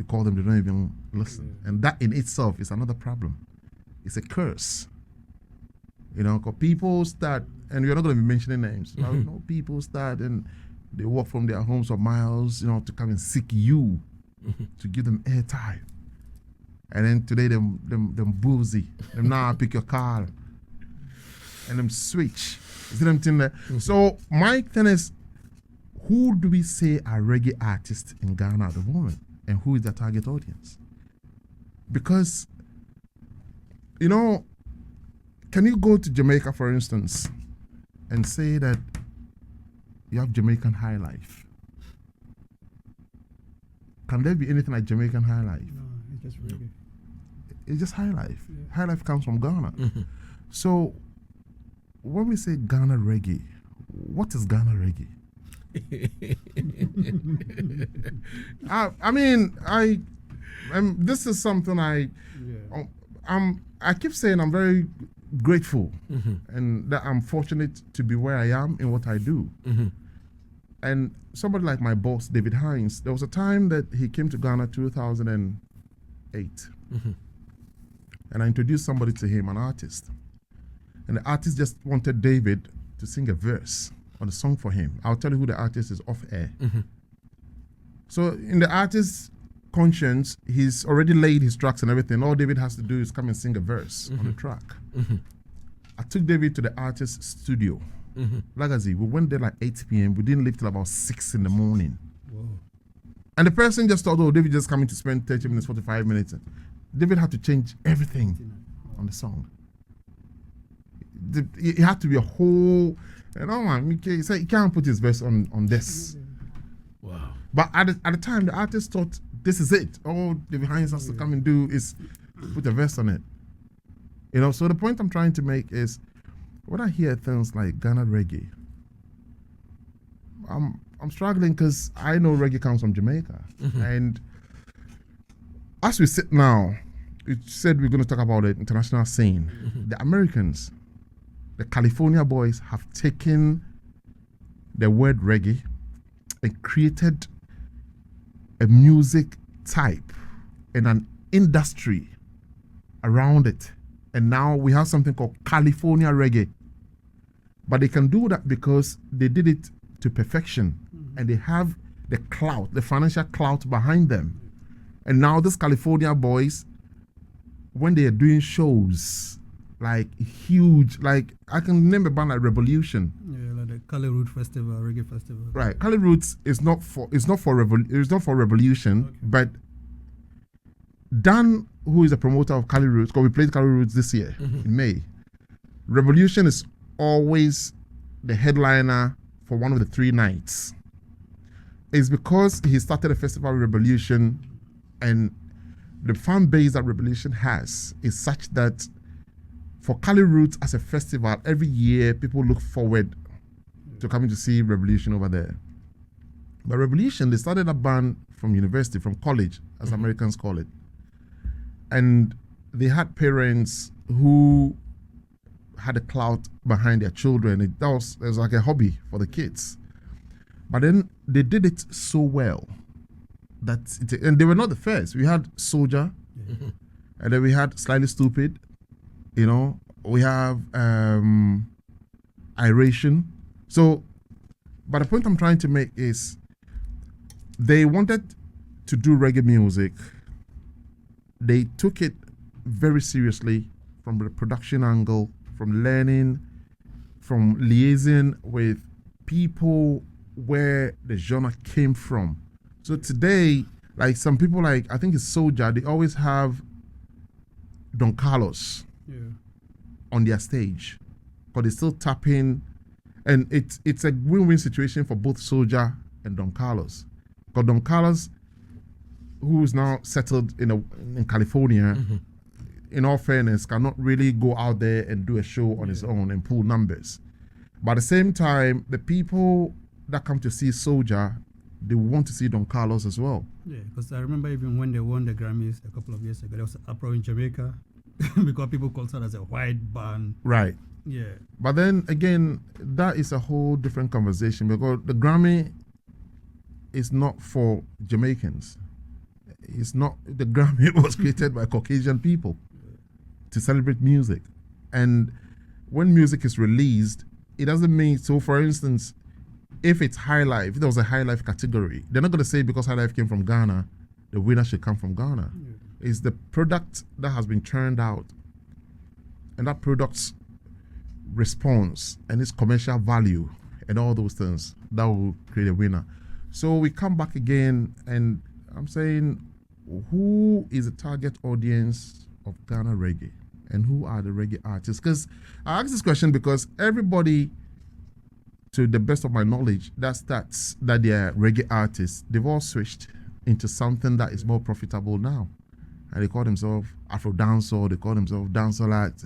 call them, they don't even listen. And that in itself is another problem. It's a curse. You know, because people start, and we're not going to be mentioning names, Mm-hmm. you know, people start and they walk from their homes for miles, you know, to come and seek you, Mm-hmm. to give them airtime. And then today, them boozy, them now pick your car, and them switch. You see them thing there? Mm-hmm. So my thing is, who do we say are reggae artists in Ghana at the moment, and who is their target audience? Because, you know, can you go to Jamaica, for instance, and say that you have Jamaican high life? Can there be anything like Jamaican high life? No, it's just reggae. It's just high life. Yeah. High life comes from Ghana. Mm-hmm. So when we say Ghana reggae, what is Ghana reggae? This is something I keep saying I'm very grateful, Mm-hmm. and that I'm fortunate to be where I am in what I do. Mm-hmm. And somebody like my boss, David Hines, there was a time that he came to Ghana 2008, Mm-hmm. and I introduced somebody to him, an artist. And the artist just wanted David to sing a verse on the song for him. I'll tell you who the artist is off air. Mm-hmm. So in the artist's conscience, he's already laid his tracks and everything. All David has to do is come and sing a verse on the track. Mm-hmm. I took David to the artist's studio, Mm-hmm. Lagazee. We went there like 8 p.m. We didn't leave till about 6 in the morning. Whoa. And the person just thought, oh, David just coming to spend 30 minutes, 45 minutes. David had to change everything on the song. It had to be a whole, you know, man, he said he can't put his verse on this. Wow. But at the time, the artist thought, this is it. All David Hines has to come and do is put a verse on it. You know, so the point I'm trying to make is, when I hear things like Ghana reggae, I'm struggling because I know reggae comes from Jamaica. Mm-hmm. And as we sit now, we said we're going to talk about the international scene. Mm-hmm. The Americans, the California boys have taken the word reggae and created a music type and an industry around it. And now we have something called California reggae. But they can do that because they did it to perfection. Mm-hmm. And they have the clout, the financial clout behind them. And now these California boys, when they are doing shows, like huge, like I can name a band like Revolution. Yeah, like the Cali Root Festival, Reggae Festival. Right, Cali Roots is not for Revolution, Okay. but Dan, who is the promoter of Cali Roots, because we played Cali Roots this year in May. Revolution is always the headliner for one of the 3 nights is because he started a festival Revolution, and the fan base that Revolution has is such that for Cali Roots as a festival, every year people look forward to coming to see Revolution over there. But Revolution, they started a band from university, from college, as Americans call it. And they had parents who had a clout behind their children. It was like a hobby for the kids. But then they did it so well and they were not the first. We had Soldier, and then we had Slightly Stupid, we have Iration. So, but the point I'm trying to make is they wanted to do reggae music. They took it very seriously from the production angle, from learning, from liaising with people where the genre came from. So today, like some people, like I think it's Soldier, they always have Don Carlos on their stage, but they still tap in, and it's a win-win situation for both Soldier and Don Carlos. Because Don Carlos, who is now settled in California, in all fairness, cannot really go out there and do a show on his own and pull numbers. But at the same time, the people that come to see Soldier, they want to see Don Carlos as well. Yeah, because I remember even when they won the Grammys a couple of years ago, there was an uproar in Jamaica because people called it as a white band. Right. Yeah. But then again, that is a whole different conversation, because the Grammy is not for Jamaicans. It's not. The Grammy was created by Caucasian people to celebrate music. And when music is released, it doesn't mean, so for instance, if it's High Life, if there was a High Life category, they're not going to say because High Life came from Ghana, the winner should come from Ghana. It's the product that has been churned out, and that product's response and its commercial value and all those things that will create a winner. So we come back again, and I'm saying, who is the target audience of Ghana Reggae, and who are the reggae artists? Because I ask this question because everybody, to the best of my knowledge, that they're reggae artists, they've all switched into something that is more profitable now. And they call themselves Afro Dancehall, they call themselves Dancehall acts,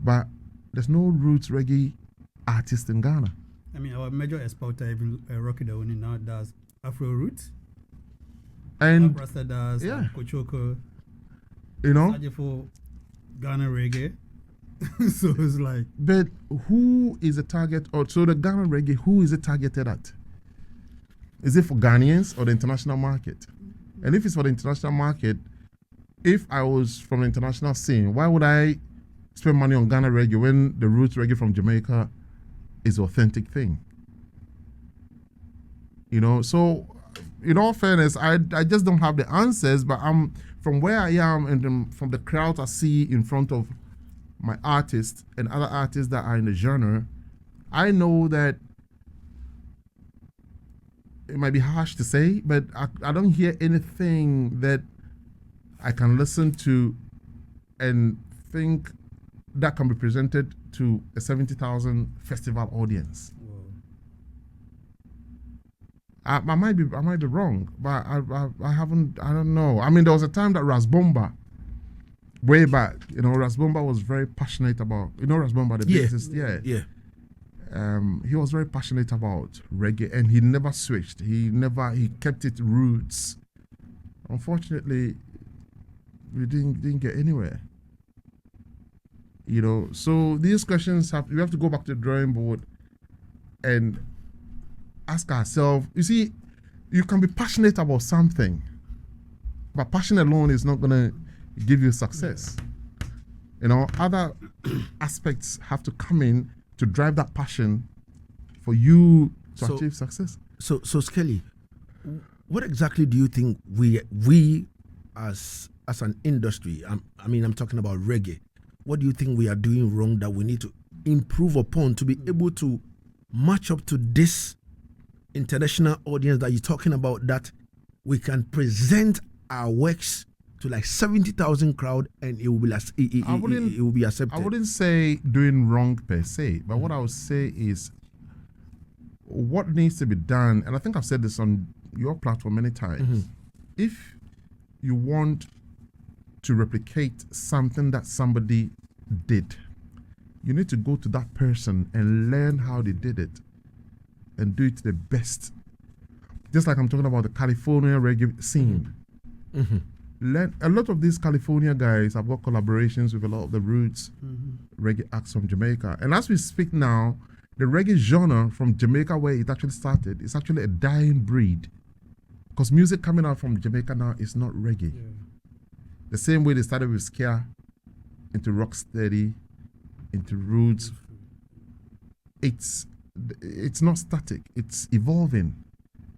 but there's no roots reggae artist in Ghana. I mean, our major exporter, even Rocky Dawuni, now does Afro roots. And Rasta does Kochoko. For Ghana reggae. So it's like. But who is the target? So the Ghana reggae, who is it targeted at? Is it for Ghanaians or the international market? And if it's for the international market, if I was from the international scene, why would I spend money on Ghana reggae when the roots reggae from Jamaica is an authentic thing? So in all fairness, I just don't have the answers, but I'm from where I am and from the crowd I see in front of my artists and other artists that are in the genre, I know that it might be harsh to say, but I don't hear anything that I can listen to and think that can be presented to a 70,000 festival audience. I might be wrong, but I don't know. I mean, there was a time that Ras Bomba, way back, Ras Bomba was very passionate about, Ras Bomba, the bassist, he was very passionate about reggae, and he never switched. He kept it roots. Unfortunately, we didn't get anywhere. So these questions we have to go back to the drawing board and ask ourselves. You see, you can be passionate about something, but passion alone is not gonna give you success. Other aspects have to come in to drive that passion for you to achieve success. So Skelly, what exactly do you think we as an industry, I'm talking about reggae, what do you think we are doing wrong that we need to improve upon to be able to match up to this international audience that you're talking about, that we can present our works to like 70,000 crowd and it will be accepted? I wouldn't say doing wrong per se, but what I would say is what needs to be done, and I think I've said this on your platform many times, if you want to replicate something that somebody did, you need to go to that person and learn how they did it and do it to the best. Just like I'm talking about the California reggae scene. A lot of these California guys have got collaborations with a lot of the roots reggae acts from Jamaica. And as we speak now, the reggae genre from Jamaica, where it actually started, is actually a dying breed. Because music coming out from Jamaica now is not reggae. Yeah. The same way they started with ska, into rocksteady, into roots. It's not static, it's evolving.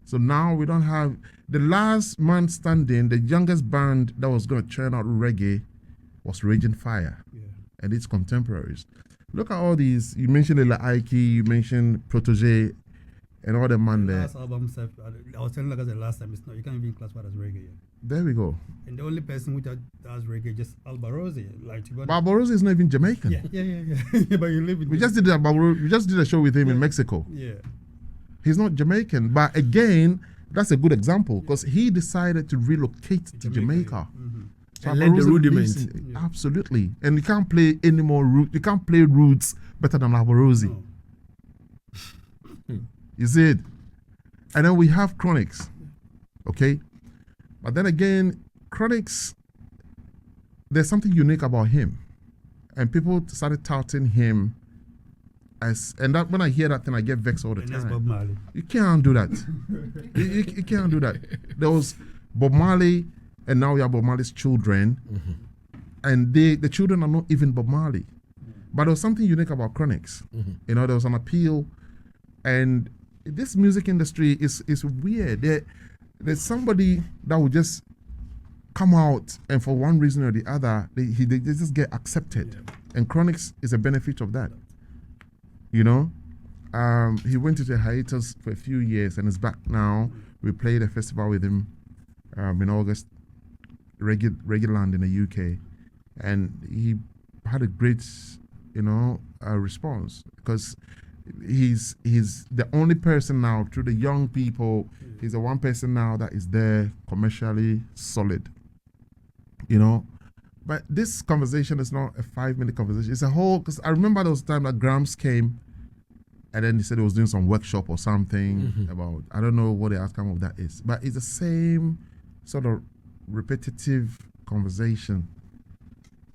So now we don't have the last man standing. The youngest band that was going to churn out reggae was Raging Fire, and its contemporaries. Look at all these. You mentioned Lila Ike, you mentioned Protege, and all the man there. Last album, I was telling Lagazee last time, it's not, you can't even classify it as reggae yet. There we go. And the only person which does reggae just Albarosi. Like, Barbarossa is not even Jamaican. Yeah. But you live in. We just did a show with him in Mexico. Yeah. He's not Jamaican, but again, that's a good example because he decided to relocate to Jamaica. So and learn the rudiments. Absolutely, and you can't play any more roots. You can't play roots better than Albarosi. No. You see it, and then we have Chronics, okay, but then again, Chronics, there's something unique about him, and people started touting him and that when I hear that thing, I get vexed all the time. Bob Marley. You can't do that. you can't do that. There was Bob Marley, and now we have Bob Marley's children, and the children are not even Bob Marley. But there was something unique about Chronics. You know, there was an appeal, and this music industry is weird. There's somebody that would just come out, and for one reason or the other, they just get accepted, and Chronics is a benefit of that. You know, he went into a hiatus for a few years and is back now. We played a festival with him in August, Reggae Land in the UK, and he had a great, response because he's the only person now through the young people. He's the one person now that is there commercially solid. You know. But this conversation is not a 5-minute conversation. It's a whole, because I remember there was a time that Grams came and then he said he was doing some workshop or something about, I don't know what the outcome of that is. But it's the same sort of repetitive conversation.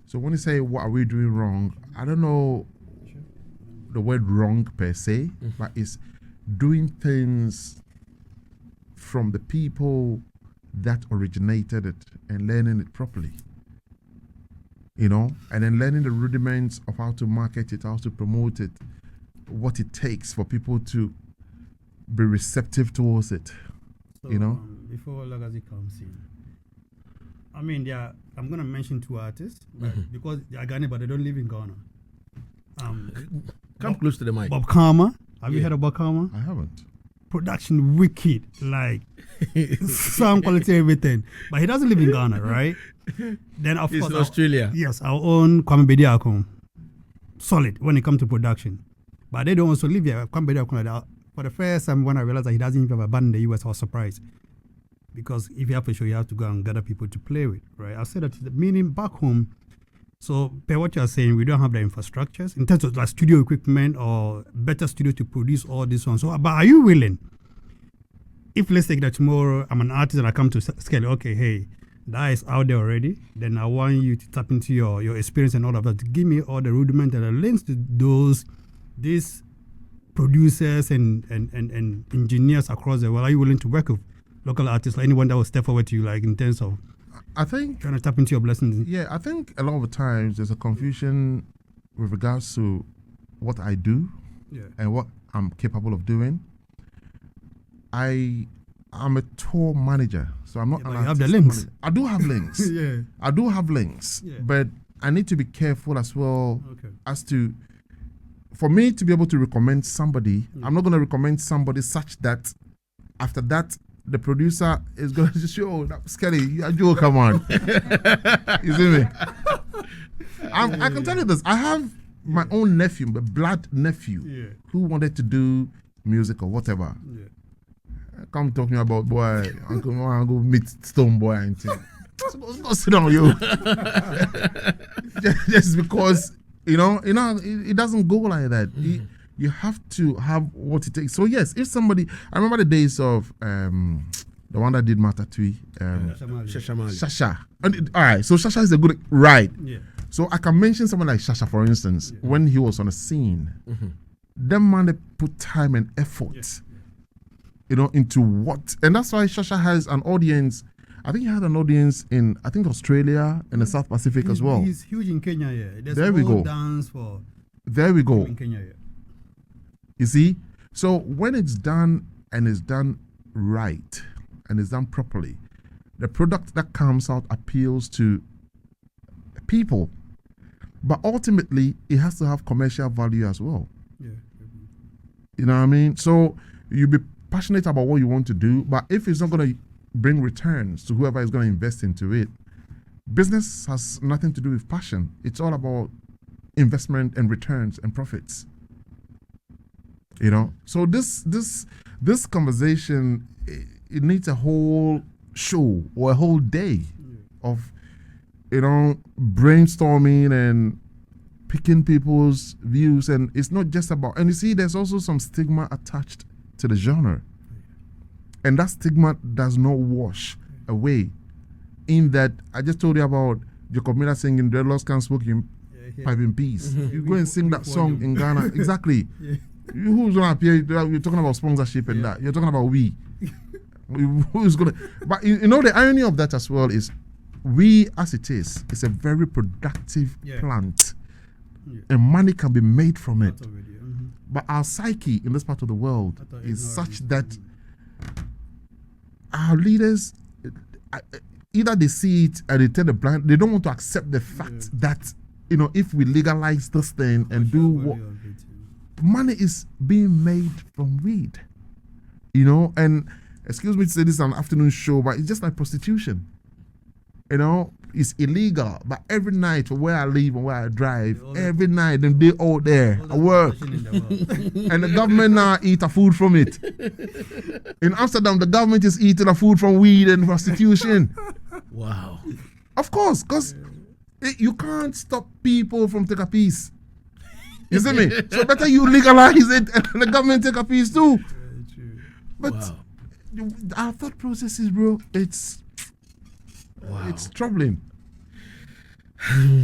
So when you say, what are we doing wrong? I don't know the word wrong per se, but it's doing things from the people that originated it and learning it properly. You know, and then learning the rudiments of how to market it, how to promote it, what it takes for people to be receptive towards it. So, you know, before Lagazee comes in, I mean, I'm gonna mention 2 artists because they are Ghanaian, but they don't live in Ghana. Come close to the mic. Bob Karma. Have you heard of Bob Karma? I haven't. Production wicked, like sound quality, everything. But he doesn't live in Ghana, right? Then of He's course, in Australia. Yes, our own Kwame Bediako, solid when it comes to production. But they don't also live here. Kwame Bediako, for the first time when I realized that he doesn't even have a band in the US, I was surprised. Because if you have a show, you have to go and gather people to play with, right? I said that the meaning back home. So, per what you are saying, we don't have the infrastructures in terms of like studio equipment or better studio to produce all this one. So, but are you willing? If let's take that tomorrow, I'm an artist and I come to Skelly, okay, hey, that is out there already. Then I want you to tap into your experience and all of that to give me all the rudiments and the links to these producers and engineers across the world. Are you willing to work with local artists, like anyone that will step forward to you, like in terms of I think trying to tap into your blessings? Yeah, I think a lot of the times there's a confusion with regards to what I do and what I'm capable of doing. I'm a tour manager, so I'm not an but you artist have the links. manager. I do have links. I do have links, but I need to be careful as well as to, for me to be able to recommend somebody, I'm not going to recommend somebody such that after that, the producer is going to just show, Skelly, you come on. You see me? I can tell you this. I have my own nephew, my blood nephew, who wanted to do music or whatever. Yeah. Come talking about boy, Uncle Mo, go meet Stone Boy and thing. Go sit down, you. Just because it doesn't go like that. You have to have what it takes. So yes, if somebody, I remember the days of the one that did Matatui, Shasha. And all right, so Shasha is a good right. Yeah. So I can mention someone like Shasha, for instance, when he was on the scene. That man, they put time and effort, into what, and that's why Shasha has an audience. I think he had an audience in, Australia and the South Pacific as well. He's huge in Kenya. Yeah. There's There we go. Dance for. There we go. In Kenya. Yeah. You see, so when it's done and it's done right and it's done properly, the product that comes out appeals to people, but ultimately it has to have commercial value as well. Yeah. You know what I mean? So you be passionate about what you want to do, but if it's not going to bring returns to whoever is going to invest into it, business has nothing to do with passion. It's all about investment and returns and profits. So this conversation, it needs a whole show or a whole day of brainstorming and picking people's views. And it's not just about, and you see, there's also some stigma attached to the genre, and that stigma does not wash away. In that, I just told you about Jacob Miller singing "Dreadlocks Can't Smoke You Pipe in Peace." You go and sing that song in Ghana, exactly. Who's gonna appear? You're talking about sponsorship and that. You're talking about we. Who's gonna? But the irony of that as well is, we as it is, it's a very productive plant, and money can be made from it. But our psyche in this part of the world is such that our leaders, either they see it and they tell the blind, they don't want to accept the fact that if we legalize this thing and do what. Money is being made from weed, and excuse me to say this is an afternoon show, but it's just like prostitution. It's illegal, but every night from where I live and where I drive, every night them they all there, I work, and the government now eat a food from it. In Amsterdam, the government is eating a food from weed and prostitution. Wow. Of course, because you can't stop people from taking a piece. You see me? So better you legalize it and the government take a piece too. But our thought processes, bro, it's troubling.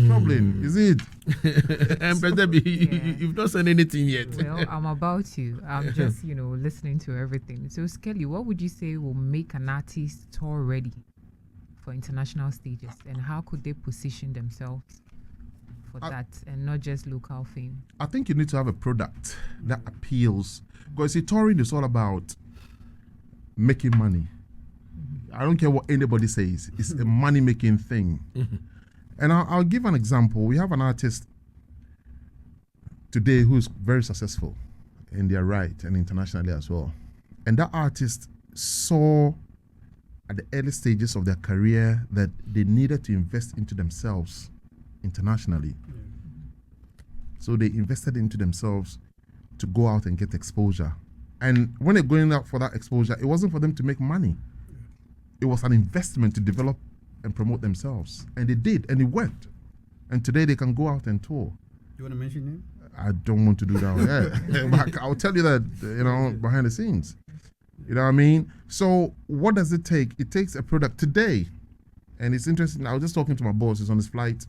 Troubling, is it? And Brother you've not said anything yet. Well, I'm about to. I'm just, listening to everything. So, Skelly, what would you say will make an artist tour ready for international stages, and how could they position themselves for that and not just local fame? I think you need to have a product that appeals, because touring is all about making money. I don't care what anybody says, it's a money making thing. And I'll give an example. We have an artist today who's very successful in their right and internationally as well, and that artist saw at the early stages of their career that they needed to invest into themselves internationally. So they invested into themselves to go out and get exposure. And when they're going out for that exposure, it wasn't for them to make money. It was an investment to develop and promote themselves. And they did, and it worked. And today they can go out and tour. Do you want to mention him? I don't want to do that yet. But I'll tell you that, behind the scenes. You know what I mean? So what does it take? It takes a product today. And it's interesting. I was just talking to my boss. He's on his flight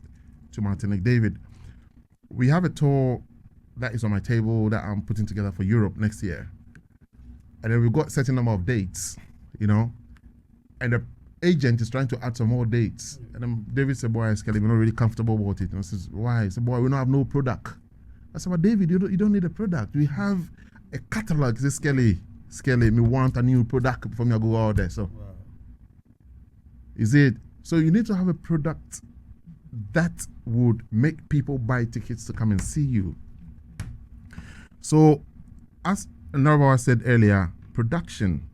to Martinique, David. We have a tour that is on my table that I'm putting together for Europe next year. And then we've got a certain number of dates, and the agent is trying to add some more dates. And then David said, boy, Skelly, we're not really comfortable about it. And I says, why? He said, boy, we don't have no product. I said, but David, you don't need a product. We have a catalog. He said, Skelly, me want a new product for me to go out there. So, is it? So you need to have a product that would make people buy tickets to come and see you. So, as Narva said earlier, production.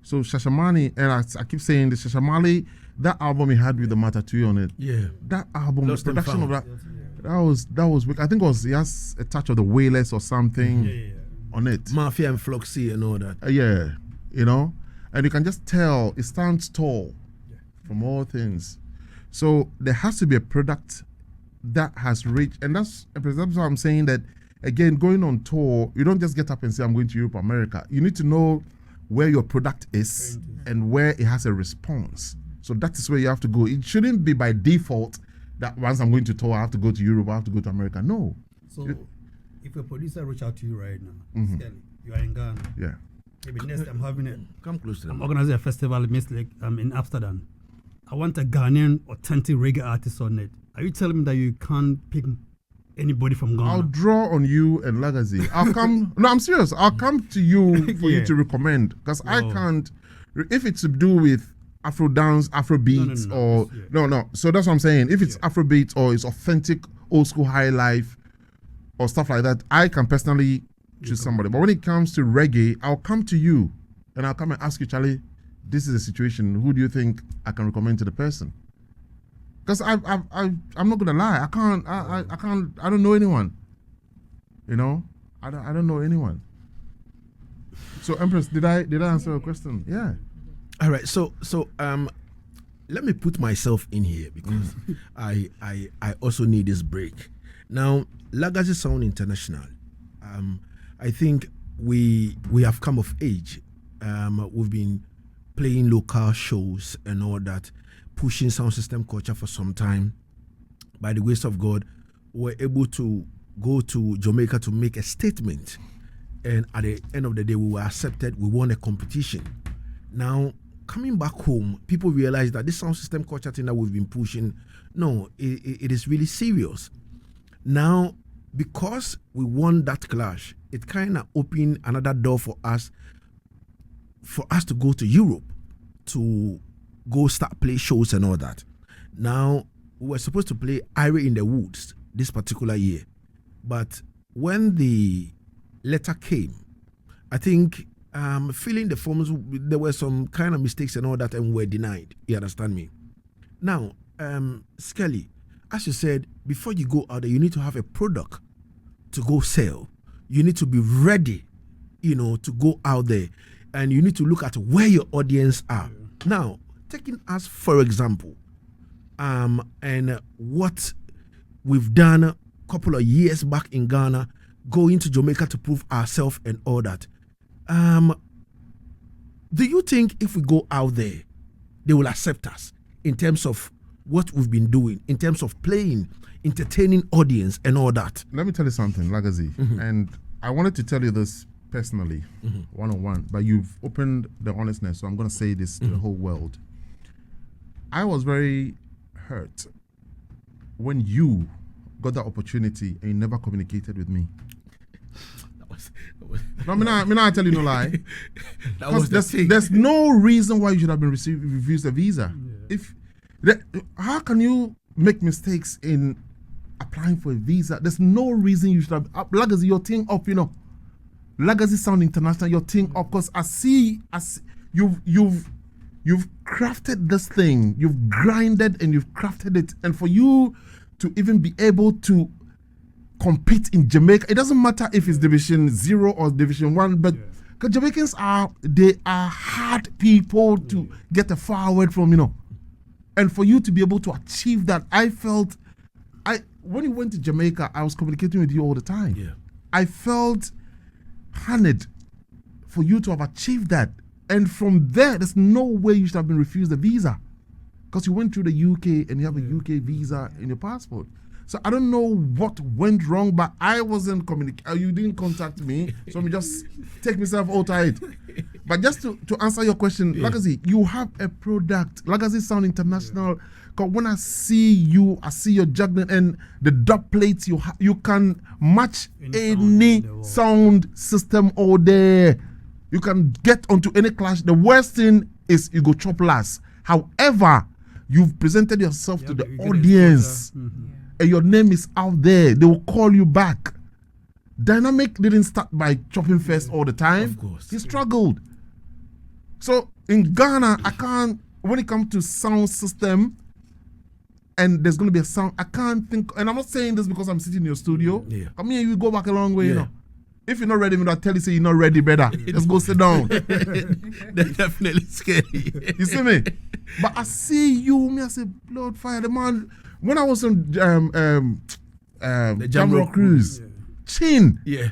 So Shashamane, and I keep saying the Shashamane, that album he had with the Matatui on it. Yeah. That album, Lost the production of that, Found. that was. He has a touch of the Wailers or something. on it. Mafia and Floxy and all that. Yeah, you know, and you can just tell it stands tall from all things. So there has to be a product that has reached, and that's what I'm saying, that again, going on tour, you don't just get up and say, I'm going to Europe, America. You need to know where your product is and where it has a response. So that is where you have to go. It shouldn't be by default that once I'm going to tour, I have to go to Europe, I have to go to America. No. So if a producer reach out to you right now, Skelly, you are in Ghana. Yeah. Maybe next I'm having it. Come close to them. I'm organizing a festival in Amsterdam. I want a Ghanaian authentic reggae artist on it. Are you telling me that you can't pick anybody from Ghana? I'll draw on you and Lagazee. I'll come. No, I'm serious. I'll come to you for you to recommend, because I can't. If it's to do with Afro dance, Afro beats, no. So that's what I'm saying. If it's Afro beats or it's authentic old school high life or stuff like that, I can personally choose somebody. But when it comes to reggae, I'll come to you and I'll come and ask you, Charlie, this is a situation. Who do you think I can recommend to the person? Because I'm not gonna lie. I don't know anyone. You know, I don't know anyone. So Empress, did I answer your question? Yeah. All right. So let me put myself in here, because I also need this break. Now, Lagazee Sound International. I think we have come of age. We've been playing local shows and all that, pushing sound system culture for some time. By the grace of God, we're able to go to Jamaica to make a statement. And at the end of the day, we were accepted. We won a competition. Now, coming back home, people realize that this sound system culture thing that we've been pushing, no, it is really serious. Now, because we won that clash, it kind of opened another door for us to go to Europe, to go start play shows and all that. Now, we were supposed to play Ira in the Woods this particular year. But when the letter came, I think filling the forms, there were some kind of mistakes and all that, and were denied. You understand me? Now, Skelly, as you said, before you go out there, you need to have a product to go sell. You need to be ready, to go out there. And you need to look at where your audience are. Now, taking us, for example, and what we've done a couple of years back in Ghana, going to Jamaica to prove ourselves and all that. Do you think if we go out there, they will accept us in terms of what we've been doing, in terms of playing, entertaining audience and all that? Let me tell you something, Lagazee. And I wanted to tell you this personally, one-on-one, but you've opened the honestness, so I'm going to say this to the whole world. I was very hurt when you got that opportunity and you never communicated with me. No, I tell you no lie. There's no reason why you should have been refused a visa. How can you make mistakes in applying for a visa? There's no reason you should have. Lagazee, your thing up, Lagazee Sound International, your thing up, because I see you've crafted this thing, you've grinded and you've crafted it, and for you to even be able to compete in Jamaica, it doesn't matter if it's Division 0 or Division 1, but because Jamaicans are hard people to get a forward from, and for you to be able to achieve that, I felt, when you went to Jamaica, I was communicating with you all the time. Yeah. I felt honored for you to have achieved that. And from there, there's no way you should have been refused a visa, because you went through the UK and you have a UK visa in your passport. So I don't know what went wrong, but I wasn't you didn't contact me, so let me just take myself out tight. But just to answer your question, Lagazee, you have a product, Lagazee Sound International. Because when I see you, I see your juggling and the dub plates you can match any sound system all there. You can get onto any clash. The worst thing is you go chop last. However, you've presented yourself to the audience, and your name is out there. They will call you back. Dynamic didn't start by chopping first all the time. Of course. He struggled. So in Ghana, I can't, when it comes to sound system, and there's going to be a sound, I can't think, and I'm not saying this because I'm sitting in your studio. Yeah. I mean, you go back a long way, if you're not ready, I tell you, say you're not ready, brother. Just go sit down. They're definitely scary. You see me? But I see you, me, I say, Lord fire, the man. When I was on The Jamrock Cruise, Chin. Yeah.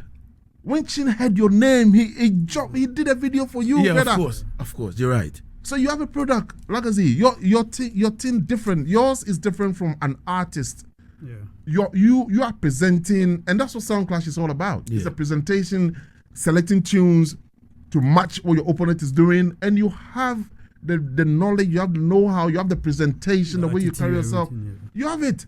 When Chin heard your name, he did a video for you, Yeah, brother. of course, you're right. So you have a product, Lagazee. Your thing different. Yours is different from an artist. Yeah. You are presenting, and that's what Sound Clash is all about. Yeah. It's a presentation, selecting tunes to match what your opponent is doing, and you have the knowledge, you have the know-how, you have the presentation, the way you carry yourself. You have it.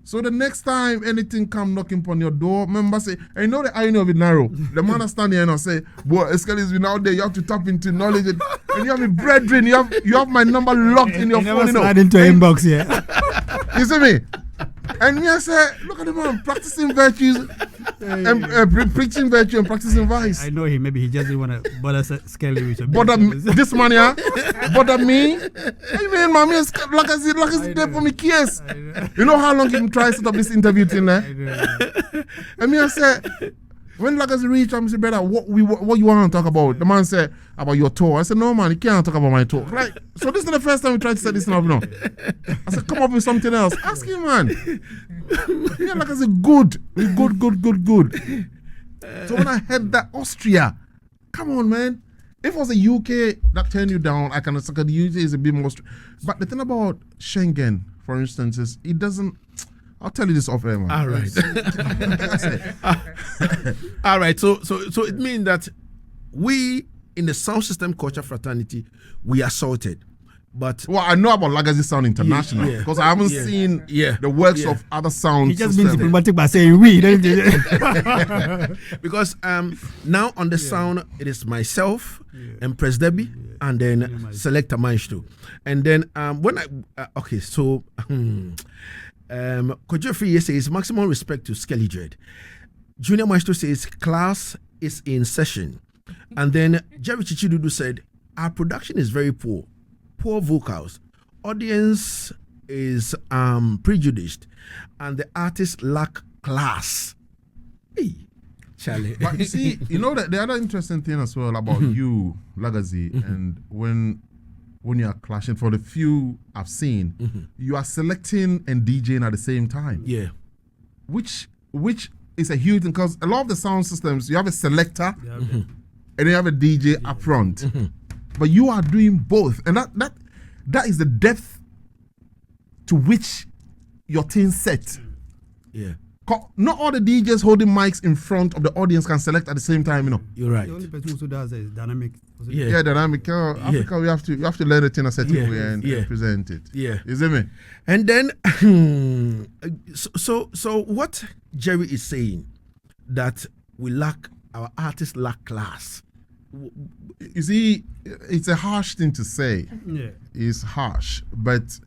So the next time anything come knocking upon your door, remember say, I know the irony of it narrow. The man that stand here and I say, boy, Skelly's been out there, you have to tap into knowledge. And you have me brethren, you have my number locked in your phone. Slide into an inbox, You see me? And me I say, look at the man practicing virtues and preaching virtue and practicing vice. I know him. Maybe he just didn't want to bother Skelly with a Bother me, this man here, bother me. I mean, mommy, like I said, there for me case. You know how long he been trying to set up this interview thing there? And me I said, when Lagazee reach, I'm say, brother, what you want to talk about? The man said, about your tour. I said, no man, you can't talk about my tour. Like, so this is the first time we tried to set this thing up, you know. I said, come up with something else. Ask him, man. Yeah, Lagazee, good. So when I heard that Austria, come on, man. If it was a UK that turned you down, I can understand the UK is a bit more. But the thing about Schengen, for instance, is it doesn't. I'll tell you this off air, man. All right. All right. So it means that we in the sound system culture fraternity, we are sorted. But well, I know about Lagazee Sound International because I haven't seen the works of other sound He just systems. means diplomatic by saying we. because now on the sound it is myself and Pres Debbie and then Selector Maestro. And then when I okay, so Kojo Free says maximum respect to Skelly Dread. Junior Maestro says class is in session. And then Jerry Chichidudu said our production is very poor vocals. Audience is prejudiced and the artists lack class. Hey, Charlie. But you see, you know that the other interesting thing as well about you, Lagazee, and when you are clashing, for the few I've sthen, you are selecting and DJing at the same time. Yeah. Which is a huge thing because a lot of the sound systems, you have a selector and you have a DJ up front. But you are doing both. And that is the depth to which your thing set. Yeah. Not all the DJs holding mics in front of the audience can select at the same time, you know. You're right. The only person who does it is dynamic. Yeah, dynamic. Africa, you have to learn it in a certain way and present it. Yeah. You see me? And then so what Jerry is saying that our artists lack class. You see, it's a harsh thing to say. Yeah. It's harsh, but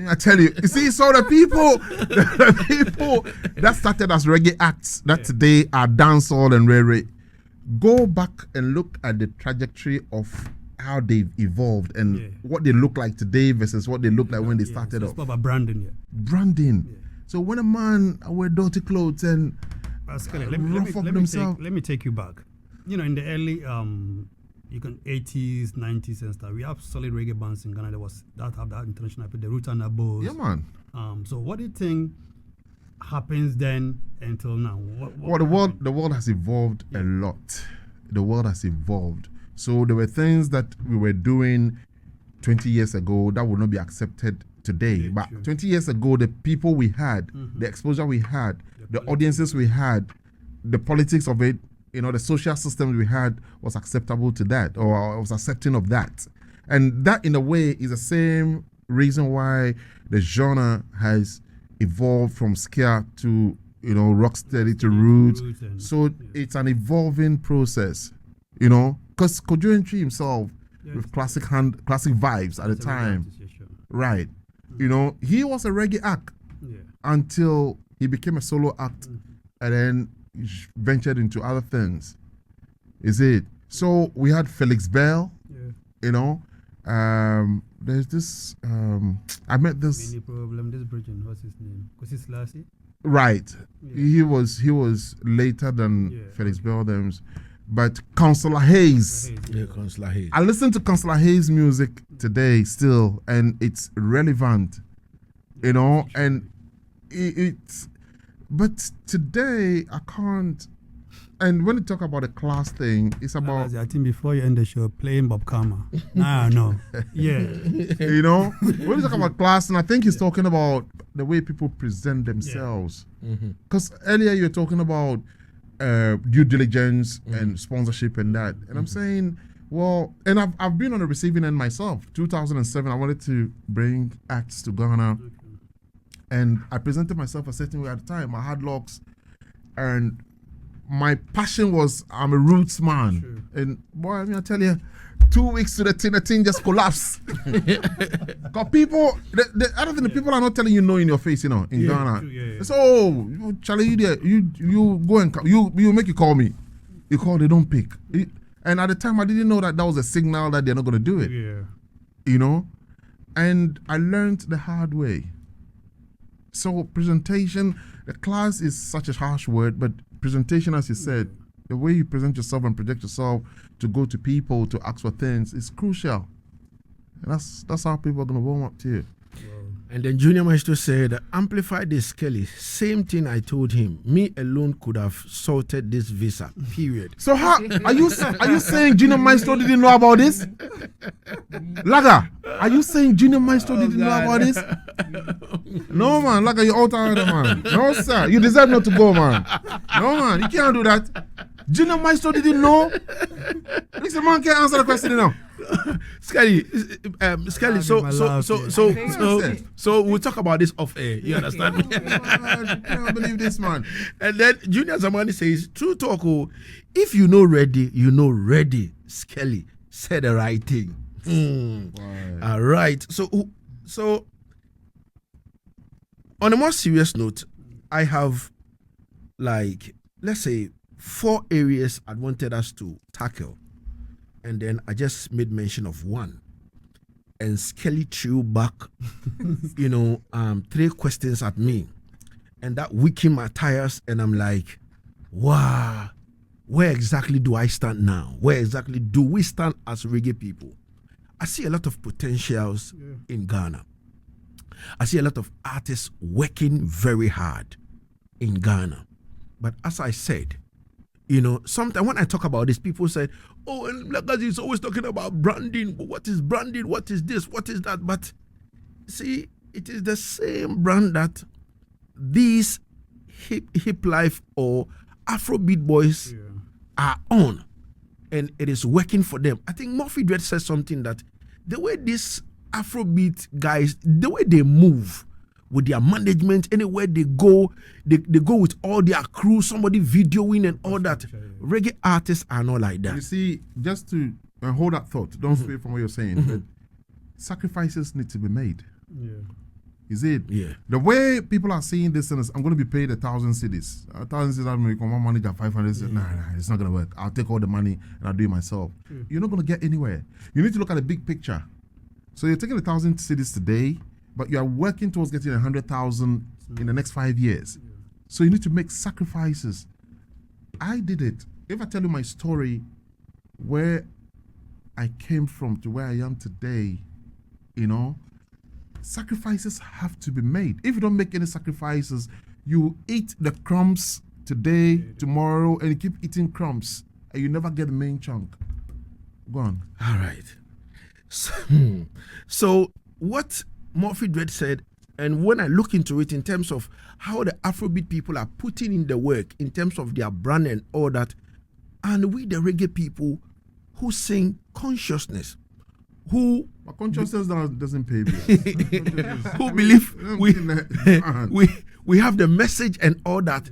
I tell you, see, so the people that started as reggae acts that today are dancehall and rare, go back and look at the trajectory of how they've evolved and what they look like today versus what they look like when they started off. It's about branding. Branding. Yeah. So when a man wear dirty clothes and let me take you back. You know, in the early 80s, 90s and stuff, we have solid reggae bands in Ghana that have that international, the Root and the Bows. Yeah, man. So what do you think happens then until now? The world has evolved a lot. The world has evolved. So there were things that we were doing 20 years ago that would not be accepted today. But 20 years ago, the people we had, the exposure we had, the audiences we had, the politics of it, you know, the social systems we had was acceptable to that, or was accepting of that. And that, in a way, is the same reason why the genre has evolved from ska to, you know, rocksteady to roots. So it's an evolving process, you know, because Kojo Entry himself, with classic vibes at the time, right? You know, he was a reggae act until he became a solo act, and then ventured into other things. Is it? So we had Felix Bell, you know. There's this. I met this. Any problem? This Bridget, what's his name? Because it's Lassie. Right. He was later than Felix Beldams, but Councillor Hayes. Yeah, Councillor Hayes. I listen to Councillor Hayes' music today still, and it's relevant, and it's. But today I can't. And when you talk about the class thing, it's about. I think before you end the show, playing Bob Karma. No. Yeah. When you talk about class, and I think he's talking about the way people present themselves. Because earlier you were talking about due diligence and sponsorship and that. And I'm saying, well, and I've been on the receiving end myself. 2007, I wanted to bring acts to Ghana. And I presented myself a certain way at the time. I had locks, and my passion was I'm a roots man. Sure. And boy, I tell you, 2 weeks to the thing just collapsed. Because people, the other thing, the people are not telling you no in your face, in Ghana. True, So, Charlie, you go and you make you call me. You call, they don't pick. And at the time, I didn't know that was a signal that they're not going to do it. Yeah. And I learned the hard way. So presentation, the class is such a harsh word, but presentation, as you said, the way you present yourself and project yourself to go to people, to ask for things is crucial. And that's how people are going to warm up to you. And then Junior Maestro said, amplify this, Skelly. Same thing I told him. Me alone could have sorted this visa, period. So how are you saying Junior Maestro didn't know about this? Laga, are you saying Junior Maestro didn't know about this? No, man. Laga, you're out of man. No, sir. You deserve not to go, man. No, man. You can't do that. Junior Maestro didn't know. This man can't answer the question now. Skelly, so we'll talk about this off air. You understand me? I can't believe this, man. And then Junior Zamani says, true talk, if you know ready, Skelly said the right thing. All right. So on a more serious note, I have let's say 4 areas I wanted us to tackle. And then I just made mention of one. And Skelly threw back, 3 questions at me. And that weakened my tires. And I'm like, wow, where exactly do I stand now? Where exactly do we stand as reggae people? I see a lot of potentials in Ghana. I see a lot of artists working very hard in Ghana. But as I said, sometimes when I talk about this, people say, oh, and Lagazee is always talking about branding. What is branding? What is this? What is that? But see, it is the same brand that these hip life or Afrobeat boys are on. And it is working for them. I think Murphy Dread says something that the way these Afrobeat guys, the way they move with their management, anywhere they go with all their crew, somebody videoing and all that. Reggae artists are not like that. You see, just to hold that thought, don't stray from what you're saying, but sacrifices need to be made. Yeah. Is it? Yeah. The way people are seeing this, and I'm going to be paid 1,000 cedis. 1,000 cedis, I'm going to manage at 500 cedis. Nah, it's not going to work. I'll take all the money and I'll do it myself. You're not going to get anywhere. You need to look at the big picture. So you're taking 1,000 cedis today, but you are working towards getting 100,000 in the next 5 years. So you need to make sacrifices. I did it. If I tell you my story, where I came from to where I am today, sacrifices have to be made. If you don't make any sacrifices, you eat the crumbs today, tomorrow, and you keep eating crumbs, and you never get the main chunk. Go on. All right. So what Murphy Dread said, and when I look into it in terms of how the Afrobeat people are putting in the work, in terms of their brand and all that, and we the reggae people who sing consciousness, who consciousness doesn't pay bills. who believe we have the message and all that,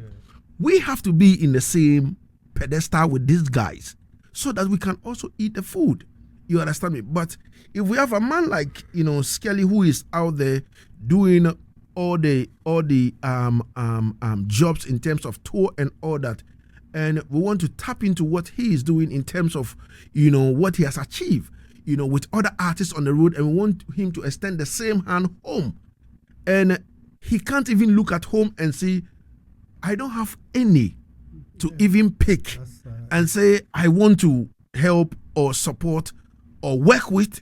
we have to be in the same pedestal with these guys so that we can also eat the food. You understand me? But if we have a man like Skelly, who is out there doing all the jobs in terms of tour and all that, and we want to tap into what he is doing in terms of what he has achieved, with other artists on the road, and we want him to extend the same hand home, and he can't even look at home and see I don't have any to even pick That's, and say I want to help or support or work with,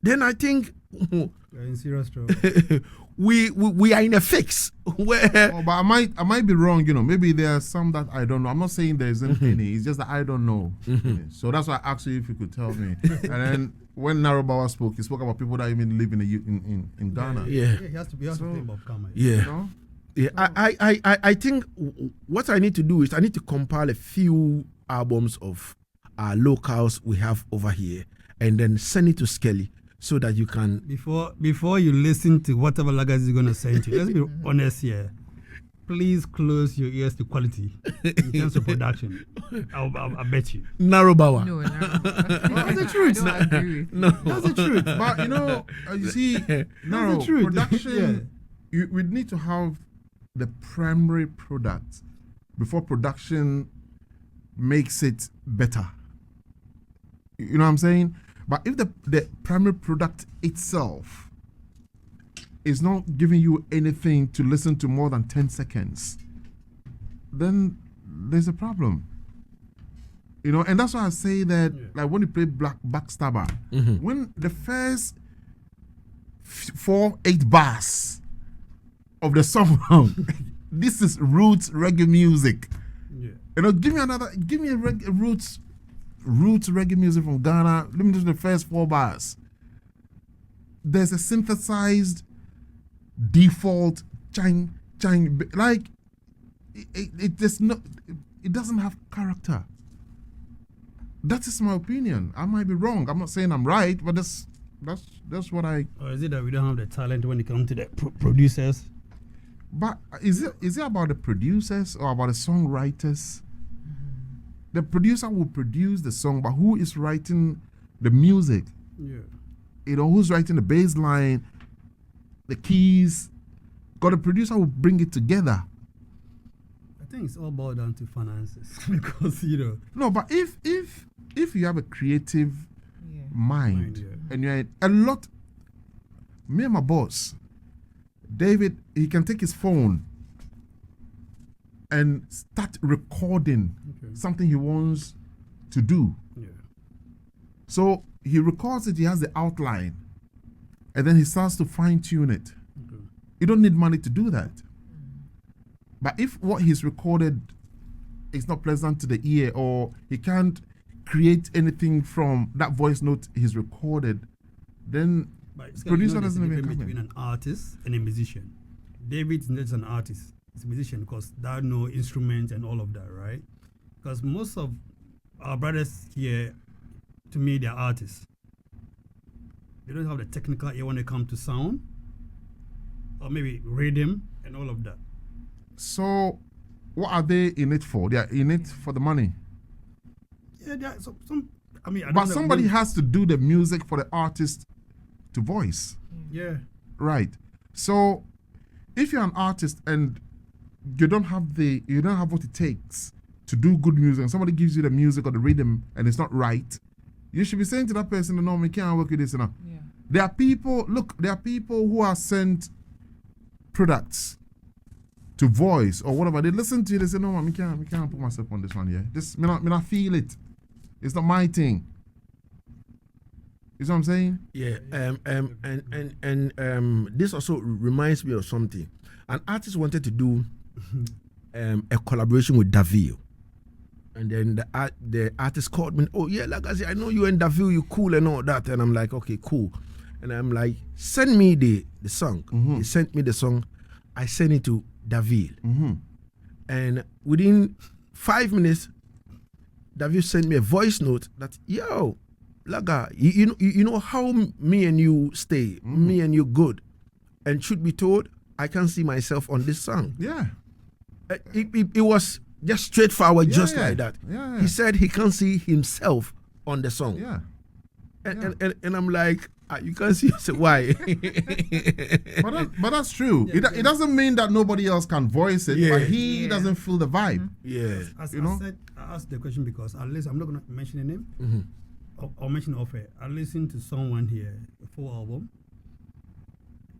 then I think you're in serious trouble. we are in a fix where Oh, but I might be wrong. Maybe there are some that I don't know. I'm not saying there isn't any. It's just that I don't know. So that's why I asked you if you could tell me. And then when Narobawa spoke, he spoke about people that even live in Ghana. yeah. He has to be above Kama. Yeah. You know? Yeah, I think what I need to do is I need to compile a few albums of our locals we have over here and then send it to Skelly so that you can. Before you listen to whatever Lagazee is going to send to you, let's be honest here. Please close your ears to quality in terms of production. I bet you. Narobawa. No, That's the truth. I don't agree with No. That's the truth. But you see, now the truth. production, we need to have the primary product before production makes it better. You know what I'm saying? But if the primary product itself is not giving you anything to listen to more than 10 seconds, then there's a problem. And that's why I say that, like when you play Backstabber, when the first 4-8 bars of the song, this is roots reggae music. Yeah. Give me a roots reggae music from Ghana. Let me do the first 4 bars. There's a synthesized default chang, like it doesn't have character. That is my opinion. I might be wrong. I'm not saying I'm right, but that's what I. Or is it that we don't have the talent when it comes to the producers? But is it about the producers or about the songwriters? The producer will produce the song, but who is writing the music? Yeah. Who's writing the bass line, the keys? Because the producer will bring it together. I think it's all boiled down to finances because No, but if you have a creative mind yeah. and you're a lot, me and my boss, David, he can take his phone and start recording something he wants to do. Yeah. So he records it, he has the outline, and then he starts to fine tune it. Okay. You don't need money to do that. But if what he's recorded is not pleasant to the ear, or he can't create anything from that voice note he's recorded, then producer doesn't even come between in. an artist and a musician. David's not an artist; he's a musician because they know instruments and all of that, right? Because most of our brothers here, to me, they're artists. They don't have the technical ear when it comes to sound, or maybe rhythm and all of that. So, what are they in it for? They are in it for the money. Yeah, there are some. I mean, I But don't know, somebody them- has to do the music for the artist to voice. Yeah. Right. So if you're an artist and you don't have what it takes to do good music, and somebody gives you the music or the rhythm and it's not right, you should be saying to that person, no, we can't work with this. Yeah. There are people who are sent products to voice or whatever. They listen to it, they say, no, man, I can't put myself on this one here. This me not feel it. It's not my thing. You see what I'm saying? Yeah, and this also reminds me of something. An artist wanted to do a collaboration with Davil, and then the artist called me. Oh yeah, Lagazee, I know you and Davil, you cool and all that. And I'm like, okay, cool. And I'm like, send me the song. He sent me the song. I sent it to Davil, and within 5 minutes, Davil sent me a voice note that, yo, Laga, you know how me and you stay, me and you good, and should be told, I can see myself on this song. Yeah. It was just straightforward, just Yeah. like that. Yeah. He said he can see himself on the song. Yeah. And I'm like, you can't see yourself. Why? But that's true. It doesn't mean that nobody else can voice it, but he doesn't feel the vibe. Yeah. As You I know? said, I asked the question because I'm not going to mention a name or mention off air. I listened to someone here, a full album.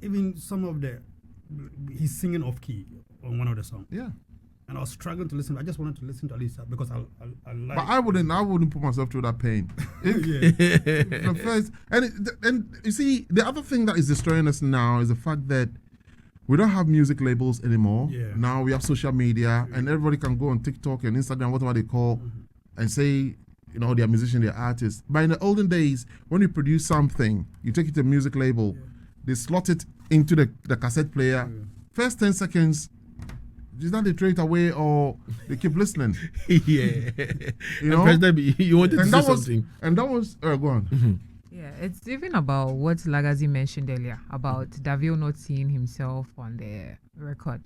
Even some of he's singing off key on one of the songs. Yeah. and I was struggling to listen. I just wanted to listen to at least because I like. But I wouldn't put myself through that pain. The first, and you see, the other thing that is destroying us now is the fact that we don't have music labels anymore. Yeah. Now we have social media, and everybody can go on TikTok and Instagram, whatever they call, and say, you know, they're musicians, they're artists. But in the olden days, when you produce something, you take it to a music label, they slot it into the cassette player. First 10 seconds, is that they throw it away or they keep listening? Yeah. You know? President, you wanted to say something. And that was, go on. Yeah, it's even about what Lagazee mentioned earlier about Davio not seeing himself on the record.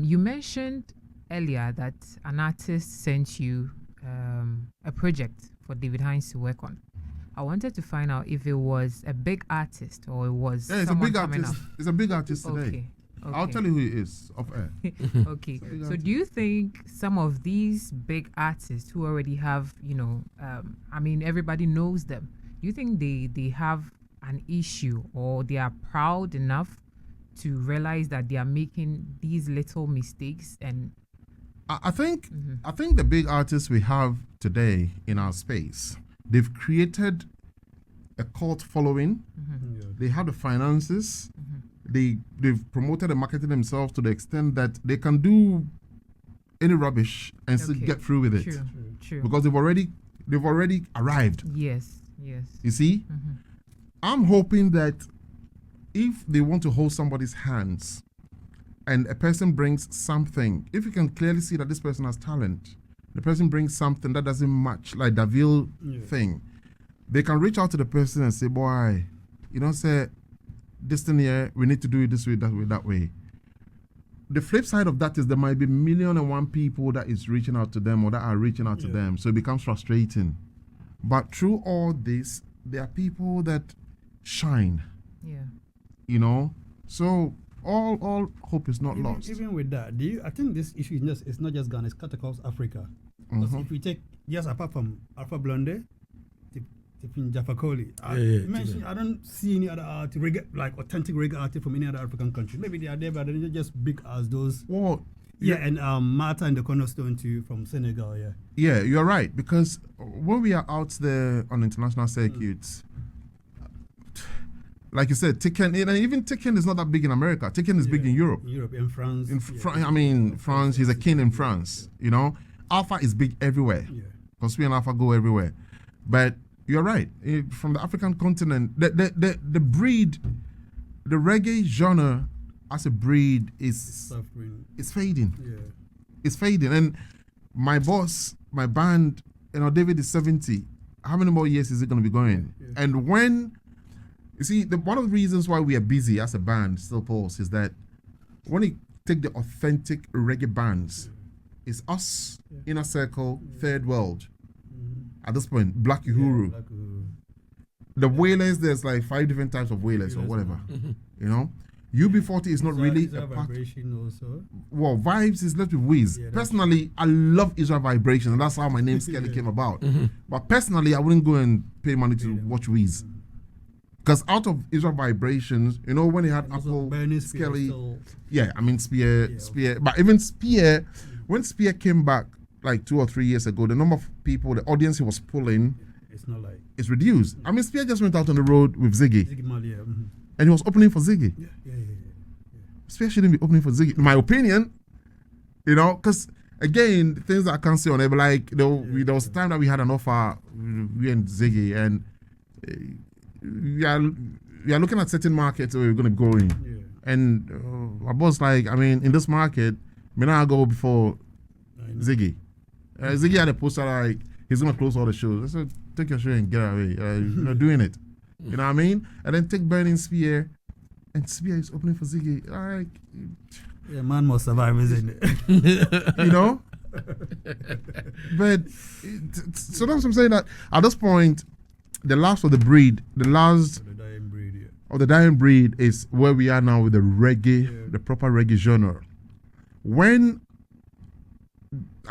You mentioned earlier that an artist sent you a project for David Hines to work on. I wanted to find out if it was a big artist or it was Yeah, it's a someone big coming artist. up. It's a big artist today. Okay. I'll tell you who he is off air. Okay. So do you think some of these big artists who already have, I mean, everybody knows them, do you think they have an issue or they are proud enough to realize that they are making these little mistakes? And I think the big artists we have today in our space, they've created a cult following. They have the finances. They've promoted and marketed themselves to the extent that they can do any rubbish and still get through with it. True. Because they've already arrived. Yes. You see? I'm hoping that if they want to hold somebody's hands and a person brings something, if you can clearly see that this person has talent, the person brings something that doesn't match, like Davil thing, they can reach out to the person and say, boy, say, this thing here, we need to do it this way, that way. The flip side of that is there might be 1,000,001 people that is reaching out to them or that are reaching out to them. So it becomes frustrating. But through all this, there are people that shine. Yeah. So all hope is not lost. Even with that, I think this issue is not just Ghana, it's cut across Africa. Because if we take, just apart from Alpha Blonde, Tipping Jafakoli, I don't see any other artist, like authentic reggae artist from any other African country. Maybe they are there, but they're not just big as those. Well, and Martha and the Cornerstone too from Senegal, Yeah, you're right, because when we are out there on international circuits, like you said, Tiken, and even Tiken is not that big in America. Tiken is big in Europe. In France. France, he's a king in France, Alpha is big everywhere. Because we and Alpha go everywhere. But you're right. From the African continent, the breed, the reggae genre as a breed is fading. Yeah. It's fading. And my boss, my band, David is 70. How many more years is it going to be going? Yeah. And when, you see, one of the reasons why we are busy as a band, still Pulse, is that when you take the authentic reggae bands, it's us, Inner Circle, Third World. At this point, Black Uhuru. The Wailers, there's like 5 different types of Wailers or whatever. UB40 is not really a part. Vibration also. Well, Vibes is left with Wiz. Personally, I love Israel Vibration, and that's how my name Skelly came about. But personally, I wouldn't go and pay money to watch Wiz. Because out of Israel Vibrations, when they had Apple, Skelly, Spear. But even Spear, when Spear came back like 2 or 3 years ago, the number of people, the audience he was pulling, it's reduced. Spear just went out on the road with Ziggy. And he was opening for Ziggy. Spear shouldn't be opening for Ziggy, in my opinion. Because again, things that I can't say on it, but like there was a time that we had an offer, we and Ziggy, and we are looking at certain markets where we're going to go in. And my boss in this market, may not go before Ziggy. Ziggy had a poster like he's going to close all the shows. I said, take your show and get away. You're not doing it. You know what I mean? And then take Burning Spear, and Spear is opening for Ziggy. Man must survive, isn't it? But so that's what I'm saying, that at this point, the last of the breed, the dying breed is where we are now with the reggae, the proper reggae genre. When,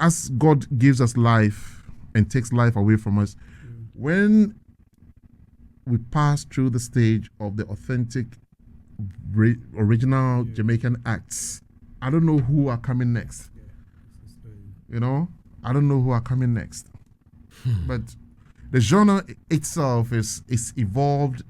as God gives us life and takes life away from us, when we pass through the stage of the authentic, original Jamaican acts, I don't know who are coming next. You know, I don't know who are coming next. But the genre itself is evolved,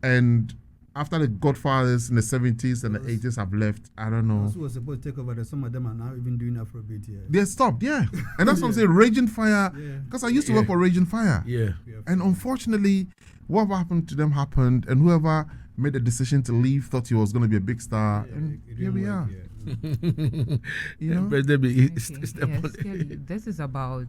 and after the Godfathers in the 70s and the 80s have left, I don't know. Those who were supposed to take over, some of them are now even doing Afrobeat here. They stopped, yeah. And that's what I'm saying, Raging Fire, Yeah. because I used to work for Raging Fire. Yeah. And unfortunately, what happened to them happened, and whoever made the decision to leave thought he was going to be a big star. And It here didn't we work, are. yeah. You know? But Okay, yeah, Skelly, this is about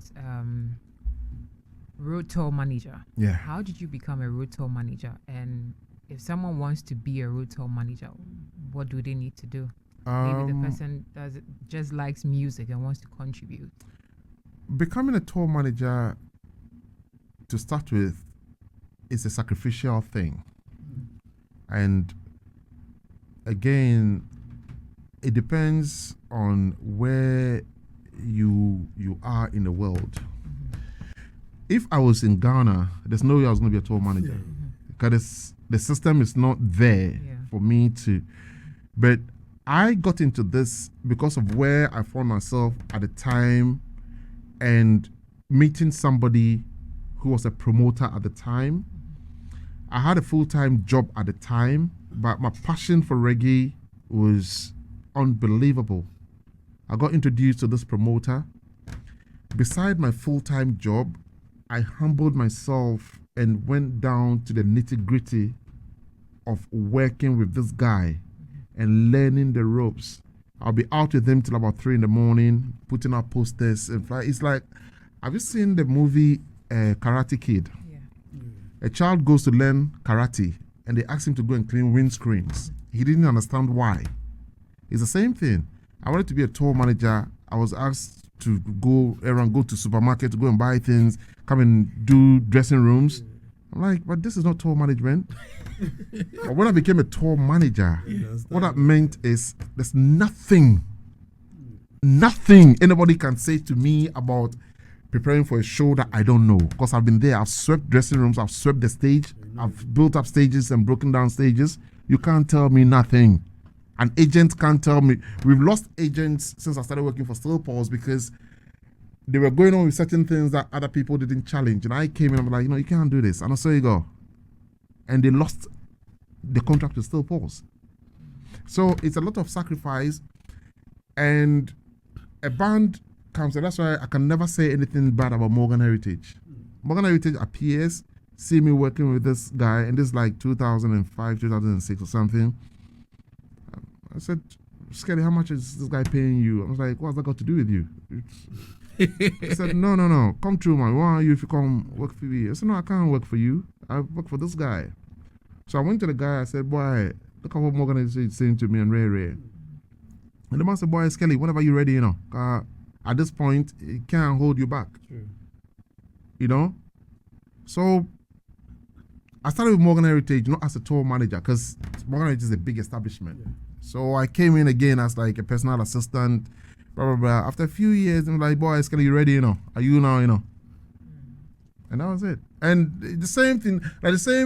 road tour manager. Yeah. How did you become a road tour manager? And if someone wants to be a road tour manager, what do they need to do? Maybe the person just likes music and wants to contribute. Becoming a tour manager, to start with, is a sacrificial thing. And again, it depends on where you are in the world. If I was in Ghana, there's no way I was going to be a tour manager, because the system is not there for me to. But I got into this because of where I found myself at the time, and meeting somebody who was a promoter at the time. I had a full-time job at the time, but my passion for reggae was unbelievable. I got introduced to this promoter. Beside my full-time job, I humbled myself and went down to the nitty-gritty of working with this guy and learning the ropes. I'll be out with him till about 3 a.m, putting up posters and fly. It's like, have you seen the movie Karate Kid? A child goes to learn karate and they ask him to go and clean windscreens. He didn't understand why. It's the same thing. I wanted to be a tour manager. I was asked to go around, go to supermarket, to go and buy things, come and do dressing rooms. I'm like, but this is not tour management. But when I became a tour manager, what that meant is there's nothing anybody can say to me about preparing for a show that I don't know, because I've been there. I've swept dressing rooms, I've swept the stage, I've built up stages and broken down stages. You can't tell me nothing. An agent can't tell me. We've lost agents since I started working for Still Pulse because they were going on with certain things that other people didn't challenge. And I came in and I'm like, you can't do this. And so you go. And they lost the contract with Still Pulse. So it's a lot of sacrifice. And a band comes, and that's why I can never say anything bad about Morgan Heritage. Morgan Heritage appears, see me working with this guy, and this is like 2005, 2006 or something. I said, Skelly, how much is this guy paying you? I was like, what's that got to do with you? He said, no, come through, man. Why are you if you come work for me? I said, no, I can't work for you. I work for this guy. So I went to the guy, I said, boy, look at what Morgan is saying to me and Ray. And the man said, boy, Skelly, whenever you're ready, at this point, it can't hold you back. True. So I started with Morgan Heritage, not as a tour manager, because Morgan Heritage is a big establishment. Yeah. So I came in again as like a personal assistant, blah, blah, blah. After a few years, I'm like, boy, Skelly, you ready, Are you now, And that was it. And the same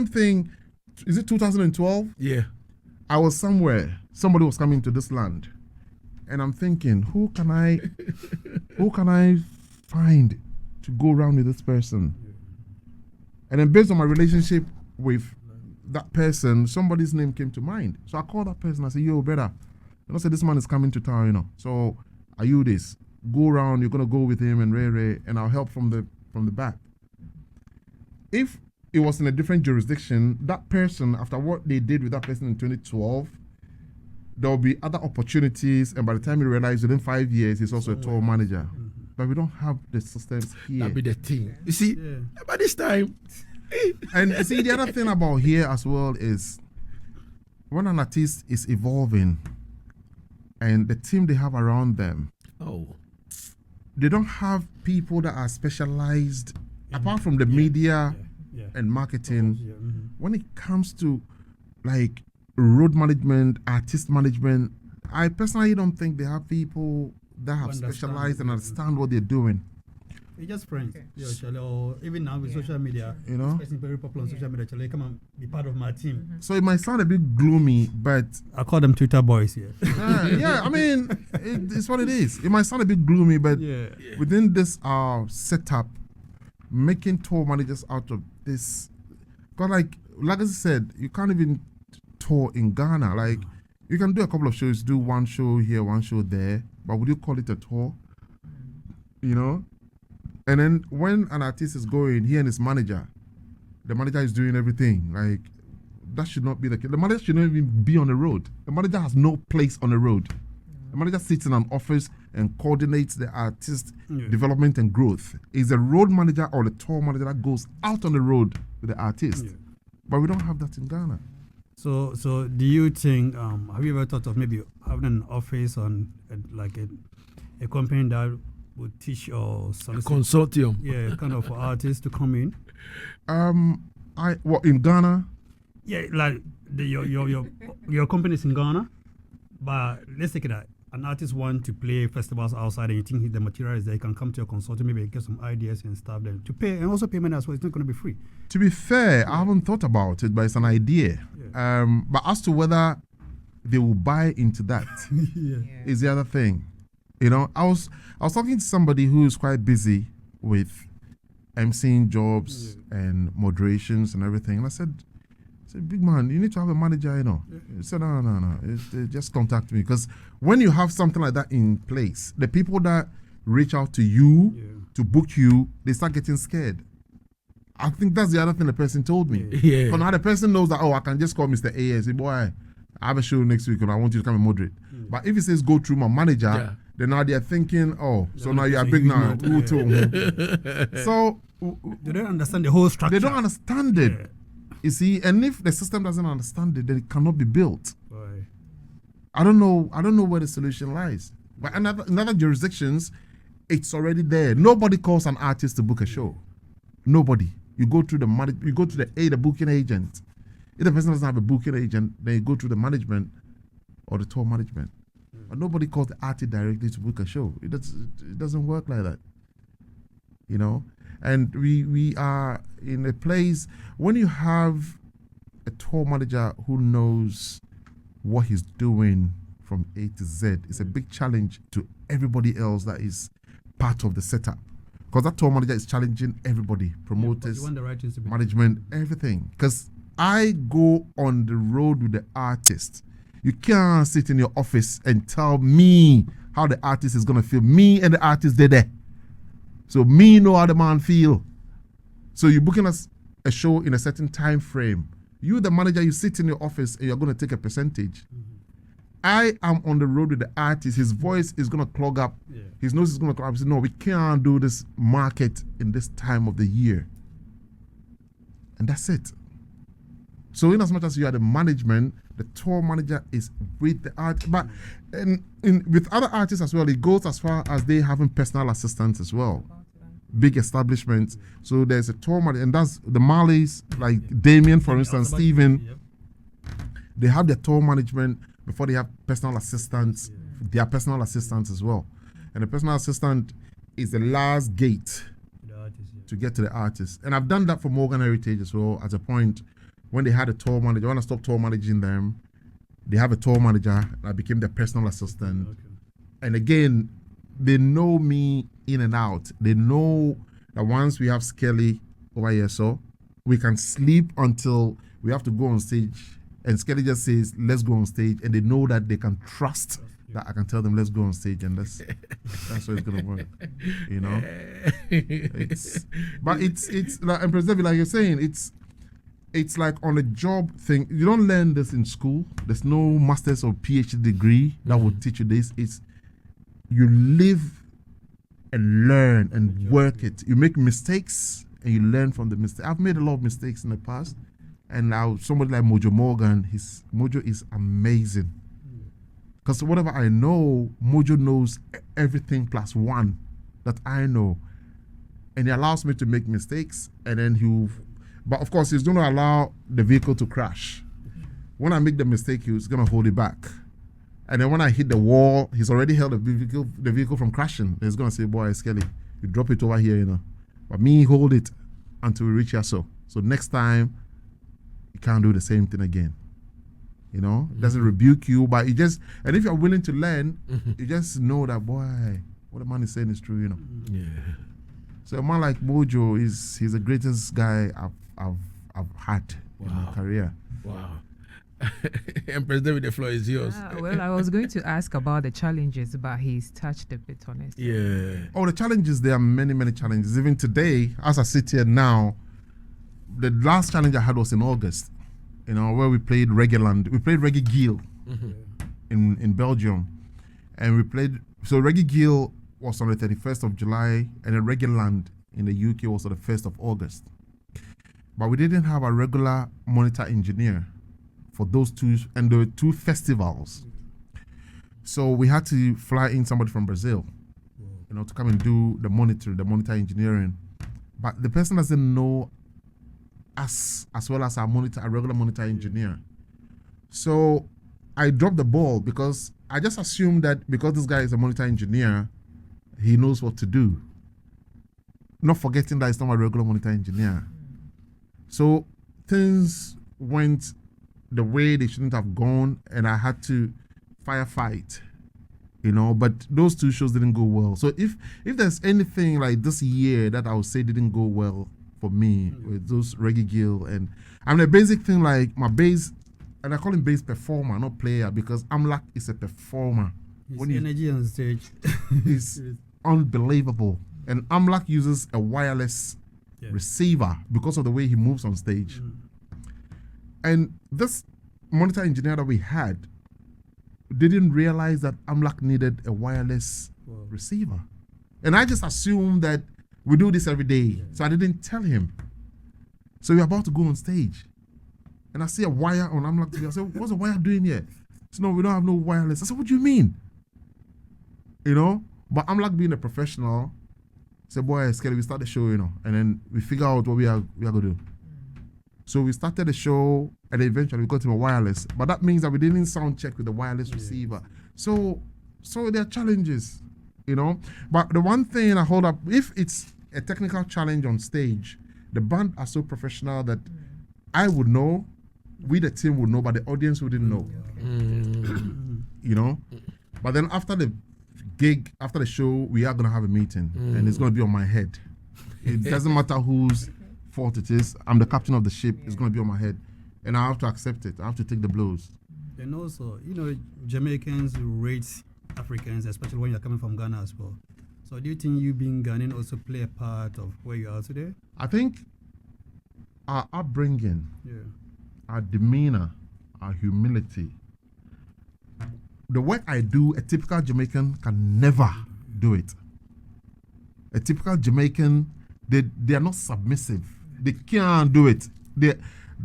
thing, is it 2012? Yeah. I was somewhere, somebody was coming to this land. And I'm thinking, who can I find to go around with this person? And then based on my relationship with that person, somebody's name came to mind. So I called that person. I said, yo, brother, I said, this man is coming to town, So are you this? Go around, you're going to go with him and Ray, and I'll help from the back. If it was in a different jurisdiction, that person, after what they did with that person in 2012, there will be other opportunities, and by the time you realize within 5 years, he's also a tour manager. But we don't have the systems here. That'll be the thing. You see, by this time. And see, the other thing about here as well is when an artist is evolving and the team they have around them, they don't have people that are specialized, apart from the media and marketing. When it comes to like road management, artist management, I personally don't think they have people that have specialized and understand what they're doing. We're just friends. Okay. Yeah, Charlie, or even now with Yeah, social media, You know? this person very popular on social media. Charlie, come and be part of my team. So it might sound a bit gloomy, but I call them Twitter boys here. yeah, I mean, it's what it is. It might sound a bit gloomy, but within this setup, making tour managers out of this, because like Lagazee said, you can't even tour in Ghana. Like, you can do a couple of shows, do one show here, one show there, but would you call it a tour? You know? And then when an artist is going, he and his manager, the manager is doing everything. Like, that should not be the case. The manager shouldn't even be on the road. The manager has no place on the road. The manager sits in an office and coordinates the artist development and growth. Is the road manager or the tour manager that goes out on the road with the artist. But we don't have that in Ghana. So do you think, have you ever thought of maybe having an office on like a company that would teach or solicit? Consortium. Yeah, kind of for artists to come in. In Ghana? Yeah, like your company's in Ghana, but let's take it that an artist want to play festivals outside and you think the material is there, you can come to your consultant, maybe get some ideas and stuff then to pay, and also payment as well. It's not going to be free. To be fair, I haven't thought about it, but it's an idea. But as to whether they will buy into that is the other thing. You know, I was talking to somebody who is quite busy with emceeing jobs and moderations and everything, and I said, big man, you need to have a manager, you know. He said, no. Just contact me. Because when you have something like that in place, the people that reach out to you to book you, they start getting scared. I think that's the other thing the person told me. Because now the person knows that, I can just call Mr. A and say, boy, I have a show next week and I want you to come and moderate. But if he says go through my manager, then now they're thinking, so now you are big now. So they don't understand the whole structure. They don't understand it. You see, and if the system doesn't understand it, then it cannot be built. I don't know where the solution lies. But in other jurisdictions, it's already there. Nobody calls an artist to book a show. Nobody. You go through the booking agent. If the person doesn't have a booking agent, then you go through the management or the tour management. But nobody calls the artist directly to book a show. It doesn't work like that. You know? And we are in a place, when you have a tour manager who knows what he's doing from A to Z, it's a big challenge to everybody else that is part of the setup. Because that tour manager is challenging everybody, promoters, management, everything. Because I go on the road with the artist. You can't sit in your office and tell me how the artist is going to feel. Me and the artist, they're there. So me know how the man feel. So you're booking us a show in a certain time frame. You, the manager, you sit in your office and you're going to take a percentage. I am on the road with the artist. His voice is going to clog up. His nose is going to clog up. He said, no, we can't do this market in this time of the year. And that's it. So in as much as you are the management, the tour manager is with the artist. But with other artists as well, it goes as far as they having personal assistants as well. Big establishments. So there's a tour manager, and that's the Marleys, like Damien, for instance, Stephen. They have their tour management before they have personal assistants. They are personal assistants as well. And the personal assistant is the last gate to get to the artist. And I've done that for Morgan Heritage as well at a point when they had a tour manager. When I stopped tour managing them, they have a tour manager, and I became their personal assistant. And again, they know me in and out. They know that once we have Skelly over here, so we can sleep until we have to go on stage. And Skelly just says, let's go on stage. And they know that they can trust that I can tell them, let's go on stage. And that's how it's going to work, you know. But it's like, and President, like you're saying, it's like on a job thing. You don't learn this in school. There's no master's or PhD degree that will teach you this. It's you live and learn and work it. You make mistakes and you learn from the mistake. I've made a lot of mistakes in the past, and now somebody like Mojo Morgan, his Mojo is amazing. Because whatever I know, Mojo knows everything plus one that I know, and he allows me to make mistakes, and then but of course he's going to allow the vehicle to crash. When I make the mistake, he's going to hold it back. And then when I hit the wall, he's already held the vehicle from crashing. He's going to say, boy, Skelly, you drop it over here, But me hold it until we reach Yaso. So next time, you can't do the same thing again. It doesn't rebuke you, but and if you're willing to learn, you just know that, boy, what the man is saying is true, Yeah. So a man like Mojo he's the greatest guy I've had in my career. Wow. Empress David, the floor is yours. Well, I was going to ask about the challenges, but he's touched a bit on it. Yeah. Oh, the challenges, there are many, many challenges. Even today, as I sit here now, the last challenge I had was in August, where we played Reggae. We played Reggae Gill in Belgium. And we played, so Reggae Gill was on the 31st of July, and then Reggae Land in the UK was on the 1st of August. But we didn't have a regular monitor engineer for those two, and there were two festivals. So we had to fly in somebody from Brazil, to come and do the monitor engineering. But the person doesn't know us as well as a regular monitor engineer. So I dropped the ball because I just assumed that because this guy is a monitor engineer, he knows what to do. Not forgetting that he's not a regular monitor engineer. So things went the way they shouldn't have gone, and I had to firefight, but those two shows didn't go well. So if there's anything like this year that I would say didn't go well for me with those Reggae Gill, and the basic thing, like my bass, and I call him bass performer, not player, because Amlak is a performer. His energy on stage is unbelievable. And Amlak uses a wireless receiver because of the way he moves on stage. And this monitor engineer that we had didn't realize that Amlak needed a wireless receiver. And I just assumed that we do this every day. So I didn't tell him. So we're about to go on stage. And I see a wire on Amlak TV. I said, what's the wire doing here? He said, no, we don't have no wireless. I said, what do you mean? But Amlak being a professional, said, boy, Skelly, we start the show, and then we figure out what we are going to do. So we started the show, and eventually we got him a wireless. But that means that we didn't sound check with the wireless receiver. So there are challenges, But the one thing I hold up, if it's a technical challenge on stage, the band are so professional that I would know, we the team would know, but the audience wouldn't know. But then after the gig, after the show, we are going to have a meeting, and it's going to be on my head. It doesn't matter whose fault it is. I'm the captain of the ship. It's going to be on my head, and I have to accept it. I have to take the blows. And also, Jamaicans rate Africans, especially when you're coming from Ghana as well. So do you think you being Ghanaian also play a part of where you are today? I think our upbringing, our demeanor, our humility, the work I do, a typical Jamaican can never do it. A typical Jamaican, they are not submissive. They can't do it.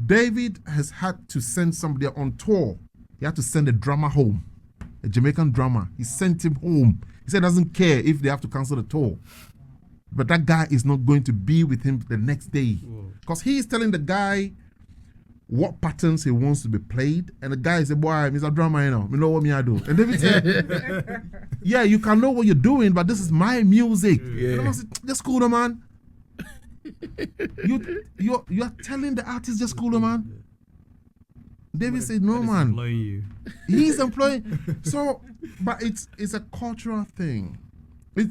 David has had to send somebody on tour. He had to send a drummer home, a Jamaican drummer. He sent him home. He said he doesn't care if they have to cancel the tour. But that guy is not going to be with him the next day. Because he is telling the guy what patterns he wants to be played. And the guy said, boy, Mr. Drummer, you know what me I do. And David said, yeah, you can know what you're doing, but this is my music. And I said, just cool, man. You're telling the artist just cool, man. David said, no, man. Employing you. He's employing. So, but it's a cultural thing.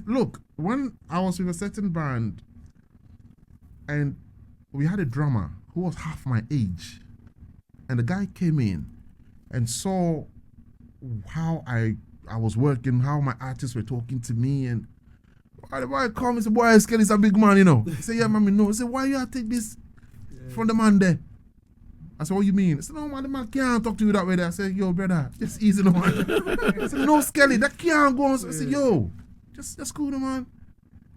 Look, when I was with a certain band, and we had a drummer who was half my age, and the guy came in and saw how I was working, how my artists were talking to me, and the boy called me and said, boy, Skelly's a big man, He said, yeah, mommy, no. He said, why you have to take this from the man there? I said, what you mean? He said, no, man, the man can't talk to you that way there. I said, yo, brother, just easy, no, man. I said, no, Skelly, that can't go on. I said, yo, just cool, man.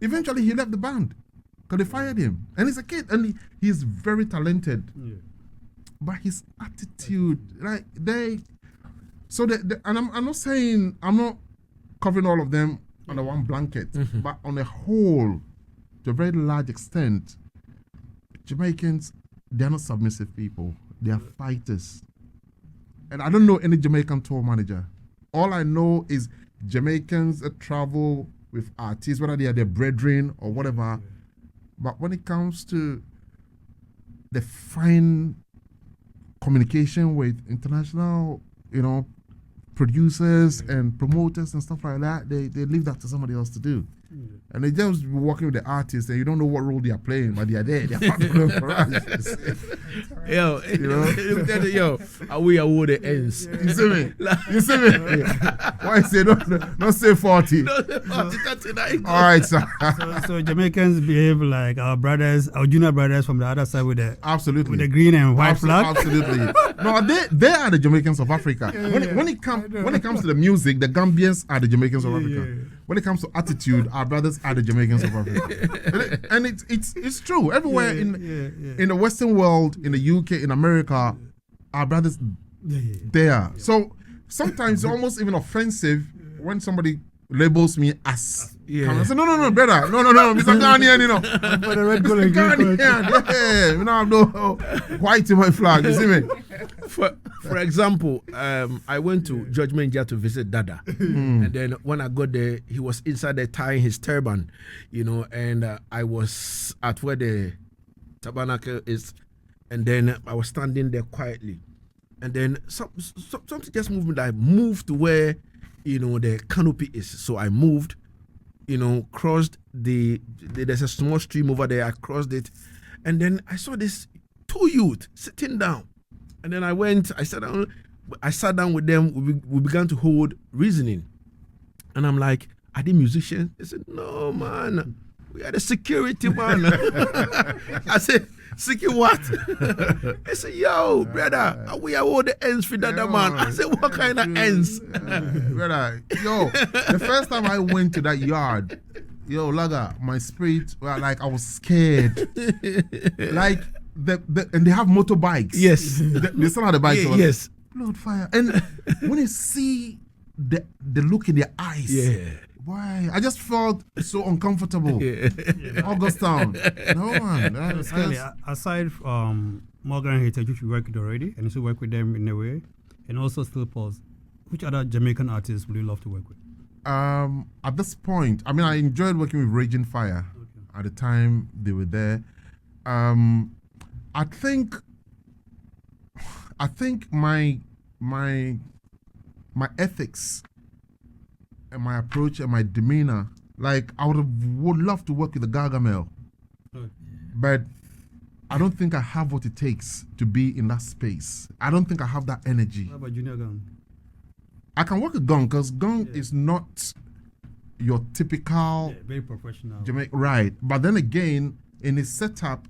Eventually, he left the band because they fired him. And he's a kid, and he's very talented. But his attitude, like, and I'm not saying, I'm not covering all of them under one blanket, but on a whole, to a very large extent, Jamaicans, they're not submissive people. They are fighters. And I don't know any Jamaican tour manager. All I know is Jamaicans that travel with artists, whether they are their brethren or whatever. But when it comes to the fine communication with international, producers and promoters and stuff like that, they leave that to somebody else to do. And they just be working with the artists and you don't know what role they are playing, but they are there. They are part of the for us. Yo, we are all the ends. You see me? Why say don't say 40? No, 39. All right, sir. So Jamaicans behave like our brothers, our junior brothers from the other side with the Absolutely. green and white flag. Absolutely. No, they are the Jamaicans of Africa. When it comes to the music, the Gambians are the Jamaicans of Africa. When it comes to attitude, our brothers are the Jamaicans of Africa. and it's true. Everywhere in the Western world, in the UK, in America, our brothers there. So sometimes it's almost even offensive when somebody labels me as. I say, no, brother. No, Mr. Ghanaian, For the red, gold, and green. Ghanaian, I have no white in my flag. You see me? For example, I went to Judgment Jar to visit Dada, and then when I got there, he was inside there tying his turban, and I was at where the tabernacle is, and then I was standing there quietly, and then something just moved me. I moved to where the canopy is, so I moved. Crossed there's a small stream over there. I crossed it, and then I saw this two youth sitting down, and then I sat down with them. We began to hold reasoning, and I'm like, are they musicians? They said, no, man, we are the security, man. I said, security what? They said, yo, brother, we are all the ends for that man. I said, what kind of ends? Brother, the first time I went to that yard, Laga, my spirit, like I was scared. Like, and they have motorbikes. Yes. They still have the bikes. Yes. Blood fire. And when you see the look in their eyes, why? I just felt so uncomfortable. Augustown. No, man. Skelly, aside from Morgan Heritage, which we work with already, and also work with them in a way, and also Still Pause, which other Jamaican artists would you love to work with? At this point, I enjoyed working with Raging Fire. At the time they were there. I think my ethics and my approach and my demeanor, like I would love to work with the Gargamel, but I don't think I have what it takes to be in that space. I don't think I have that energy. How about Junior Gang? I can work with Gong because Gong is not your typical very professional. Jamaican, right? But then again, in his setup,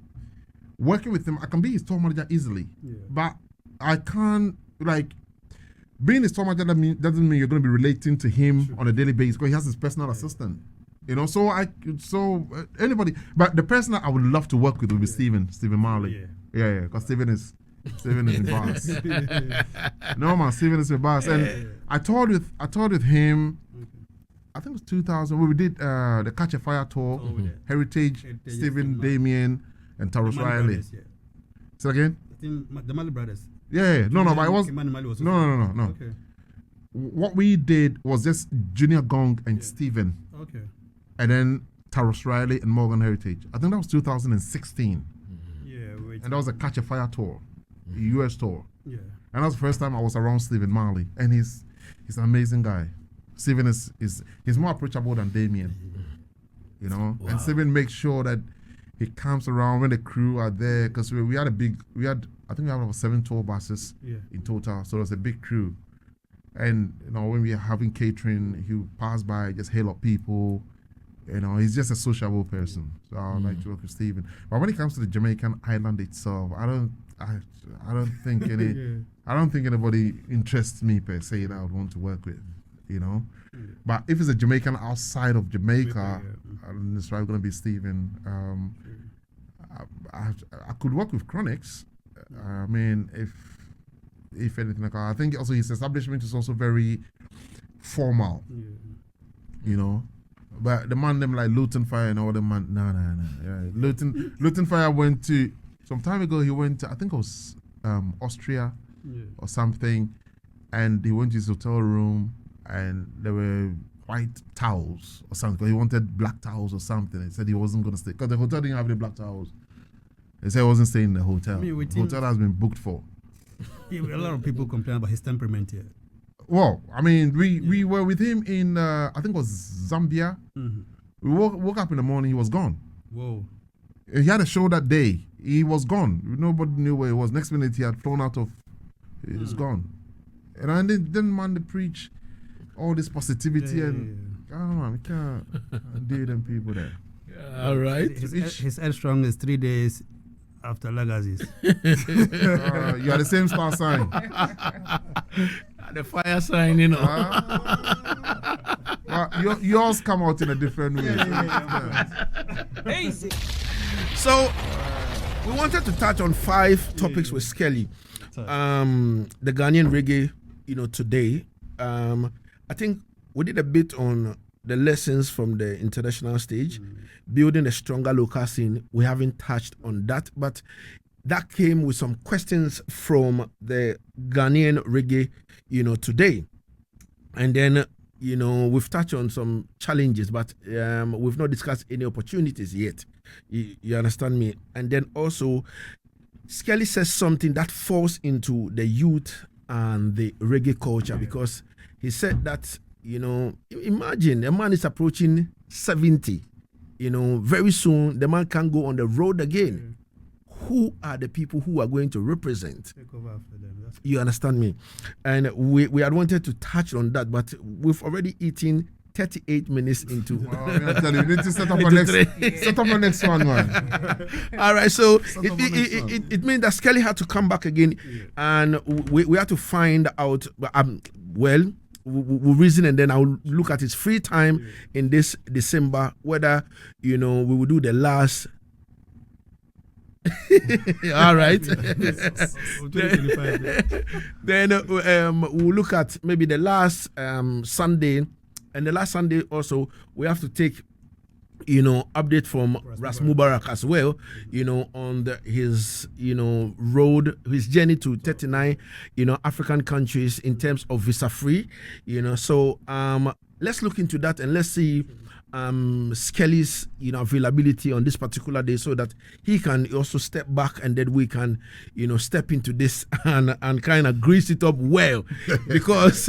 working with him, I can be his tour manager easily. But I can't being his tour manager doesn't mean you're going to be relating to him on a daily basis because he has his personal assistant. So anybody, but the person that I would love to work with would be Stephen Marley. Because Stephen is in bars. No man, Stephen is in bars. And I toured with him. I think it was 2000 when we did the Catch a Fire tour, Heritage, Stephen, Damien, and Taros Riley. Say it again? The Mali Brothers. No, but it was no. Okay. What we did was just Junior Gong and Stephen. Okay. And then Taros Riley and Morgan Heritage. I think that was 2016. And that was a Catch a Fire tour, US tour. And that was the first time I was around Stephen Marley. And he's an amazing guy. Stephen he's more approachable than Damien. Wow. And Stephen makes sure that he comes around when the crew are there, because we had I think we had about 7 tour buses in total, so it was a big crew. And when we are having catering, he would pass by, just hail up people. He's just a sociable person. So I like to work with Stephen. But when it comes to the Jamaican island itself, I don't think anybody interests me per se that I would want to work with. But if it's a Jamaican outside of Jamaica, it's probably going to be Stephen. I could work with Chronics. If anything, I think also his establishment is also very formal. But the man them like Luton Fire and all the man, no. Luton Fire went to some time ago. He went to, I think it was Austria or something, and he went to his hotel room, and there were white towels or something. Because he wanted black towels or something. He said he wasn't going to stay because the hotel didn't have any black towels. He said he wasn't staying in the hotel. The hotel has been booked for. A lot of people complain about his temperament here. Well, I mean, we were with him in I think it was Zambia. Mm-hmm. We woke up in the morning. He was gone. Whoa. He had a show that day. He was gone. Nobody knew where he was. Next minute, he had flown out of. He's gone. And I didn't want to preach all this positivity and I don't know. We can't deal with them people there. All right. His headstrong is 3 days after Lagazee. You are the same star sign. The fire sign, you know. Yours come out in a different way. So, we wanted to touch on 5 topics with Skelly. The Ghanaian reggae, today. I think we did a bit on the lessons from the international stage, building a stronger local scene. We haven't touched on that, but that came with some questions from the Ghanaian reggae, today. And then, we've touched on some challenges, but we've not discussed any opportunities yet. You understand me? And then also, Skelly says something that falls into the youth and the reggae culture, because he said that, imagine a man is approaching 70, very soon the man can't go on the road again. Who are the people who are going to represent? Take over after them. You understand me? And we had wanted to touch on that, but we've already eaten 38 minutes into. I'm telling you, you need to set up a next one, man. All right, so it means that Skelly had to come back again, and we had to find out. We'll reason, and then I'll look at his free time in this December, whether we will do the last. All right. Then we'll look at maybe the last Sunday, and the last Sunday also we have to take update from Ras Mubarak as well, on his road, his journey to 39 African countries in terms of visa free, so let's look into that and let's see Skelly's availability on this particular day, so that he can also step back, and then we can step into this and kind of grease it up well, because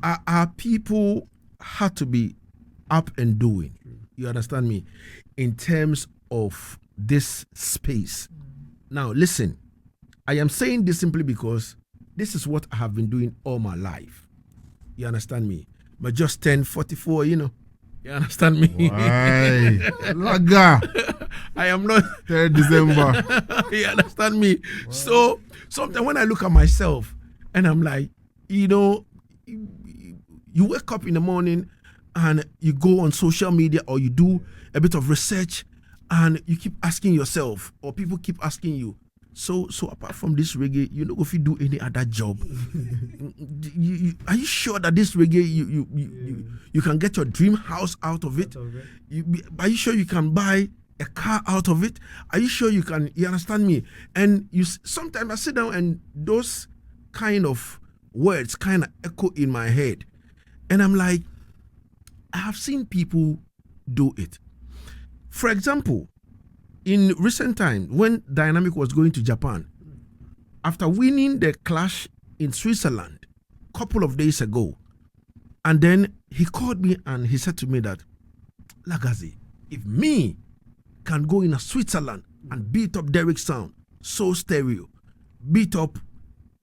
our people had to be up and doing, you understand me, in terms of this space. Now listen, I am saying this simply because this is what I have been doing all my life, you understand me. But just 10:44, you understand me? Why? Laga. I am not 3rd December. You understand me? Wow. So sometimes when I look at myself and I'm like, you wake up in the morning and you go on social media or you do a bit of research and you keep asking yourself, or people keep asking you, so apart from this reggae, if you do any other job, are you sure that this reggae you can get your dream house out of it? Are you sure you can buy a car out of it? Are you sure you can? You understand me? And sometimes I sit down and those kind of words kind of echo in my head, and I'm like, I have seen people do it. For example, in recent times, when Dynamic was going to Japan, after winning the clash in Switzerland a couple of days ago, and then he called me and he said to me that, Lagazee, if me can go in a Switzerland and beat up Derek Sound, Soul Stereo, beat up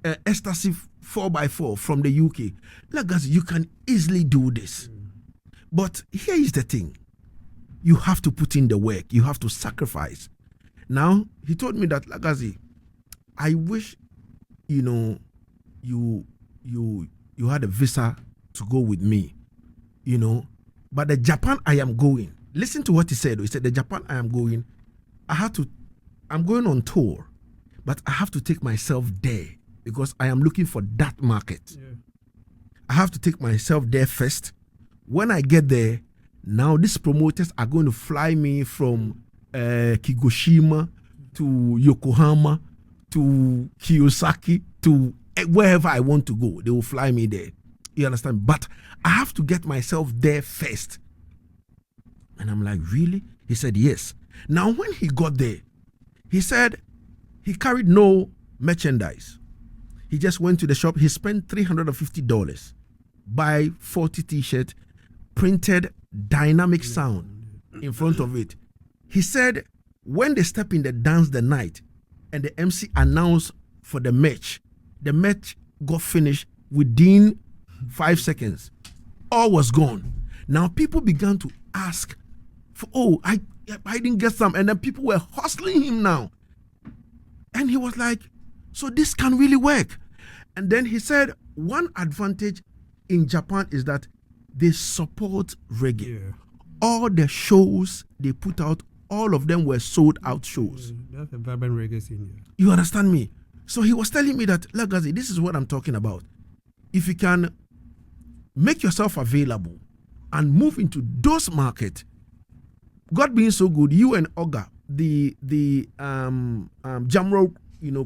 Ecstasy 4x4 from the UK, Lagazee, you can easily do this. But here is the thing. You have to put in the work. You have to sacrifice. Now, he told me that, Lagazee, I wish, you had a visa to go with me, but the Japan I am going, listen to what he said. He said, the Japan I am going, I'm going on tour, but I have to take myself there because I am looking for that market. Yeah. I have to take myself there first. When I get there, now these promoters are going to fly me from Kigoshima to Yokohama to Kiyosaki to wherever I want to go. They will fly me there. You understand? But I have to get myself there first. And I'm like, really? He said, yes. Now, when he got there, he said he carried no merchandise. He just went to the shop. He spent $350, buy 40 t-shirts, printed dynamic sound in front of it. He said when they step in the dance the night and the MC announced for the match got finished within 5 seconds. All was gone. Now people began to ask for, I didn't get some. And then people were hustling him now. And he was like, so this can really work. And then he said one advantage in Japan is that they support reggae. Yeah. All the shows they put out, all of them were sold out shows. That's a vibrant reggae scene. Yeah. You understand me? So he was telling me that, Lagazee, this is what I'm talking about. If you can make yourself available and move into those markets, God being so good, you and Oga, the Jamrock,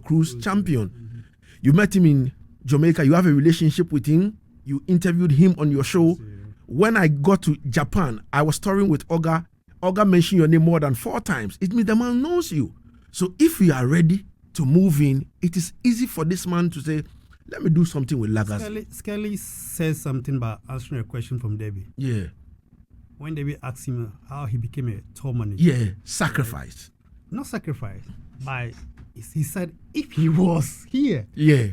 cruise champion, you met him in Jamaica, you have a relationship with him, you interviewed him on your show. When I got to Japan, I was touring with Oga. Oga mentioned your name more than 4 times. It means the man knows you. So if you are ready to move in, it is easy for this man to say, let me do something with Lagazee. Skelly says something about answering a question from Debbie. Yeah. When Debbie asked him how he became a tour manager. Yeah, sacrifice. Not sacrifice, but he said if he was here, Yeah.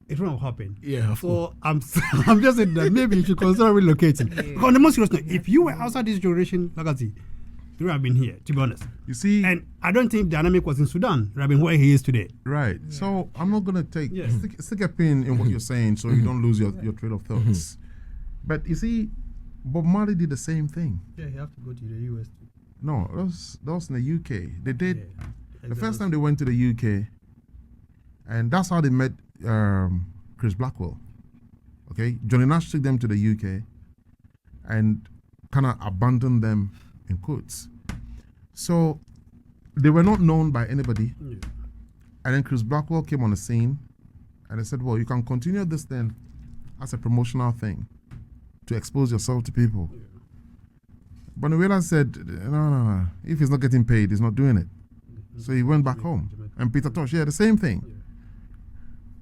it won't happen. Yeah. So I'm just saying that maybe you should consider relocating. Because on the most serious note, if you were outside this generation, Lagazee, you would have been here, to be honest. You see, And I don't think Dynamic was in Sudan. You have been where he is today. right. So I'm not gonna take Yeah. stick a pin in what you're saying, so you don't lose your trail of thoughts. But you see, Bob Marley did the same thing. Yeah, you have to go to the US too. No, that was in the UK. They did Yeah. the first time they went to the UK, and that's how they met Chris Blackwell. Okay, Johnny Nash took them to the UK, and kind of abandoned them in quotes. So they were not known by anybody. Yeah. And then Chris Blackwell came on the scene, and they said, well, you can continue this then as a promotional thing to expose yourself to people. Yeah. But Noela said, no. If he's not getting paid, he's not doing it. So he went back home. And Peter Tosh, the same thing. Yeah.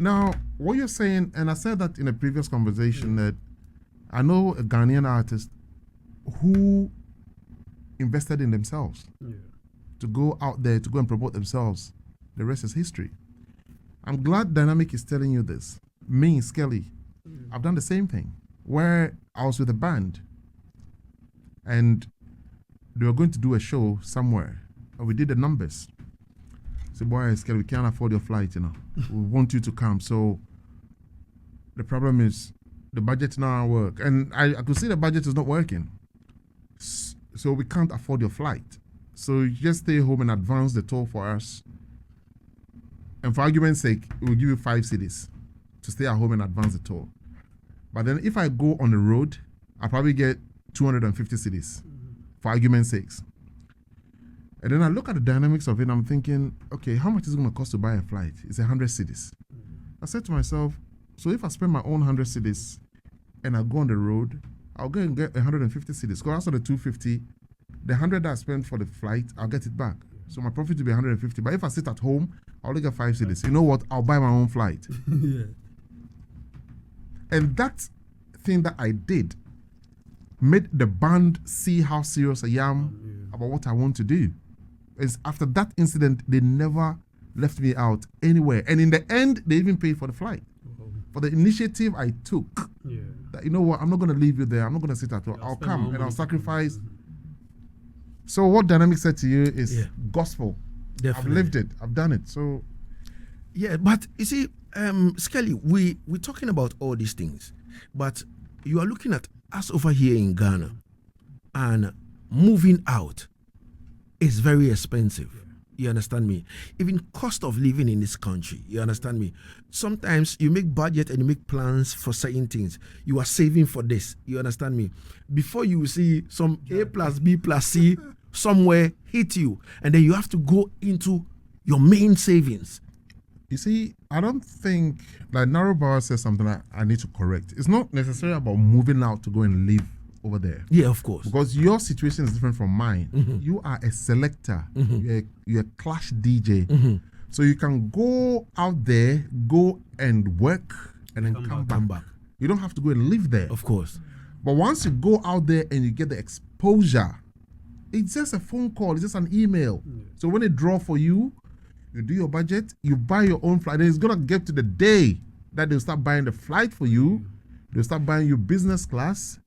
Now, what you're saying, and I said that in a previous conversation, that I know a Ghanaian artist who invested in themselves Yeah. to go out there, to go and promote themselves. The rest is history. I'm glad Dynamic is telling you this. Me, Skelly, I've done the same thing, where I was with a band, and they were going to do a show somewhere, and we did the numbers. So, boy, Skelly, we can't afford your flight, we want you to come. So the problem is the budget now work, and I could see the budget is not working. So we can't afford your flight. So you just stay home and advance the tour for us. And for argument's sake, we'll give you 5 cities to stay at home and advance the tour. But then if I go on the road, I'll probably get 250 cities for argument's sake. And then I look at the dynamics of it and I'm thinking, okay, how much is it going to cost to buy a flight? It's 100 cities. I said to myself, so if I spend my own 100 cities and I go on the road, I'll go and get 150 cities. Because after the 250, the 100 that I spent for the flight, I'll get it back. So my profit will be 150. But if I sit at home, I'll only get 5 cities. You know what? I'll buy my own flight. Yeah. And that thing that I did made the band see how serious I am about what I want to do. It's after that incident, they never left me out anywhere. And in the end, they even paid for the flight. For the initiative I took, Yeah. that, you know what, I'm not going to leave you there. I'm not going to sit at home. I'll I'll spend my come own and I'll money. sacrifice. So what Dynamic said to you is gospel. Definitely. I've lived it. I've done it. So Yeah, but you see, Skelly, we're talking about all these things, but you are looking at us over here in Ghana, and moving out is very expensive. You understand me? Even cost of living in this country, you understand me? Sometimes you make budget and you make plans for certain things. You are saving for this, you understand me? Before you see some A plus B plus C somewhere hit you, and then you have to go into your main savings You see, I don't think, like Narrow says something I need to correct. It's not necessarily about moving out to go and live over there. Yeah, of course. Because your situation is different from mine. You are a selector. You're a clash DJ. So you can go out there, go and work, and then come back. You don't have to go and live there. Of course. But once you go out there and you get the exposure, it's just a phone call, it's just an email. So when they draw for you, you do your budget, you buy your own flight. And it's gonna get to the day that they'll start buying the flight for you. They'll start buying you business class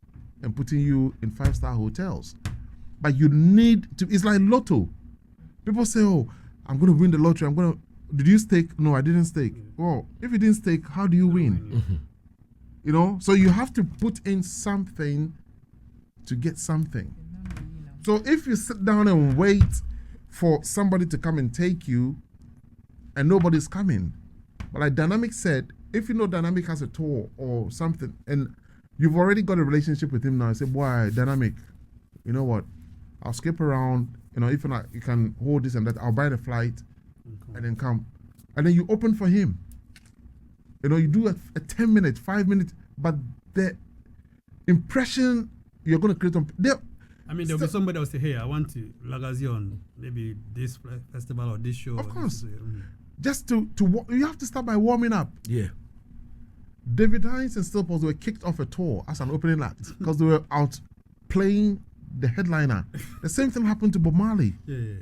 and putting you in 5-star hotels. But you need to, it's like lotto. People say, oh, I'm gonna win the lottery. Did you stake? No, I didn't stake. Oh, if you didn't stake, how do you win? You know, so you have to put in something to get something. So if you sit down and wait for somebody to come and take you and nobody's coming, but like Dynamic said, if you know Dynamic has a tour or something and you've already got a relationship with him now, say, boy, Dynamic, you know what, I'll skip around, you know, if not, you can hold this and that, I'll buy the flight and then come. And then you open for him. You know, you do a 10-minute, 5-minute, but the impression you're going to create on... There'll be somebody that will say, hey, I want to Lagazee on maybe this festival or this show. Of course. Just to you have to start by warming up. Yeah. David Hines and Still Pulse were kicked off a tour as an opening act because they were out playing the headliner. The same thing happened to Bob Marley. Yeah.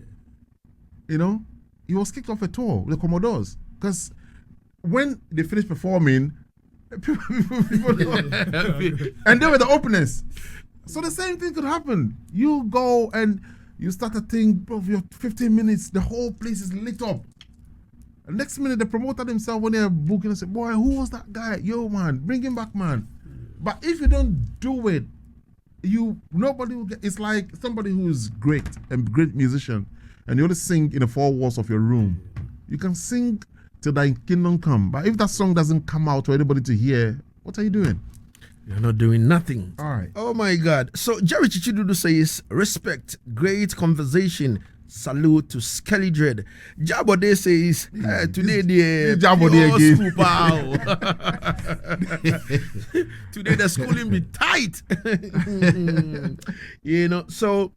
You know, he was kicked off a tour with the Commodores because when they finished performing, people and they were the openers. So the same thing could happen. You go and you start a thing, bro, for your 15 minutes, the whole place is lit up. And next minute, the promoter himself, when they're booking, and say, boy, who was that guy? Yo, man, bring him back, man. But if you don't do it, nobody will get. It's like somebody who is great and great musician, and you only sing in the four walls of your room. You can sing till thy kingdom come, but if that song doesn't come out for anybody to hear, what are you doing? You're not doing nothing. All right. Oh my God. So Jerry Chichidudu says, respect, great conversation. Salute to Skelly Dread. Jabode says, today the Jabode again. Today the schooling be tight. You know, so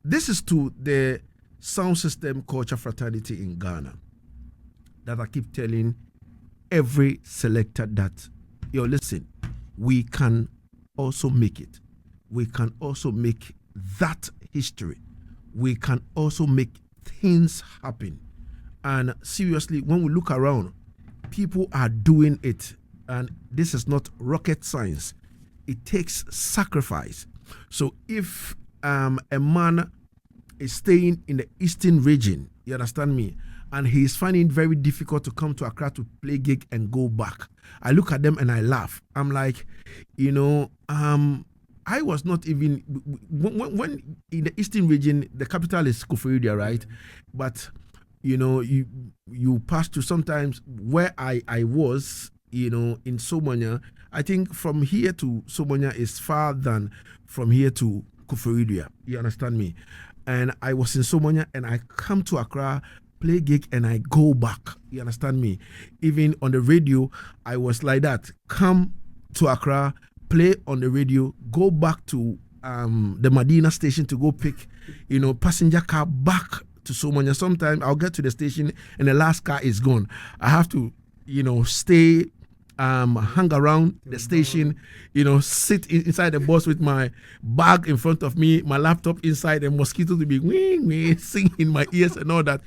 this is to the sound system culture fraternity in Ghana that I keep telling every selector that, yo, listen, we can also make it. We can also make that history. We can also make things happen. And seriously, when we look around, people are doing it. And this is not rocket science. It takes sacrifice. So if a man is staying in the eastern region, you understand me, and he is finding it very difficult to come to Accra to play gig and go back, I look at them and I laugh. I'm like, you know, I was not even when in the eastern region, the capital is Koforidua, right? But you know, you pass to sometimes where I was, you know, in Somonya. I think from here to Somonya is far than from here to Koforidua. You understand me? And I was in Somonya and I come to Accra, play gig, and I go back. You understand me? Even on the radio, I was like that. Come to Accra, play on the radio, go back to the Medina station to go pick, you know, passenger car back to Somonya. Sometimes I'll get to the station and the last car is gone. I have to, you know, stay, hang around the station, you know, sit inside the bus with my bag in front of me, my laptop inside, and mosquito to be sing in my ears and all that.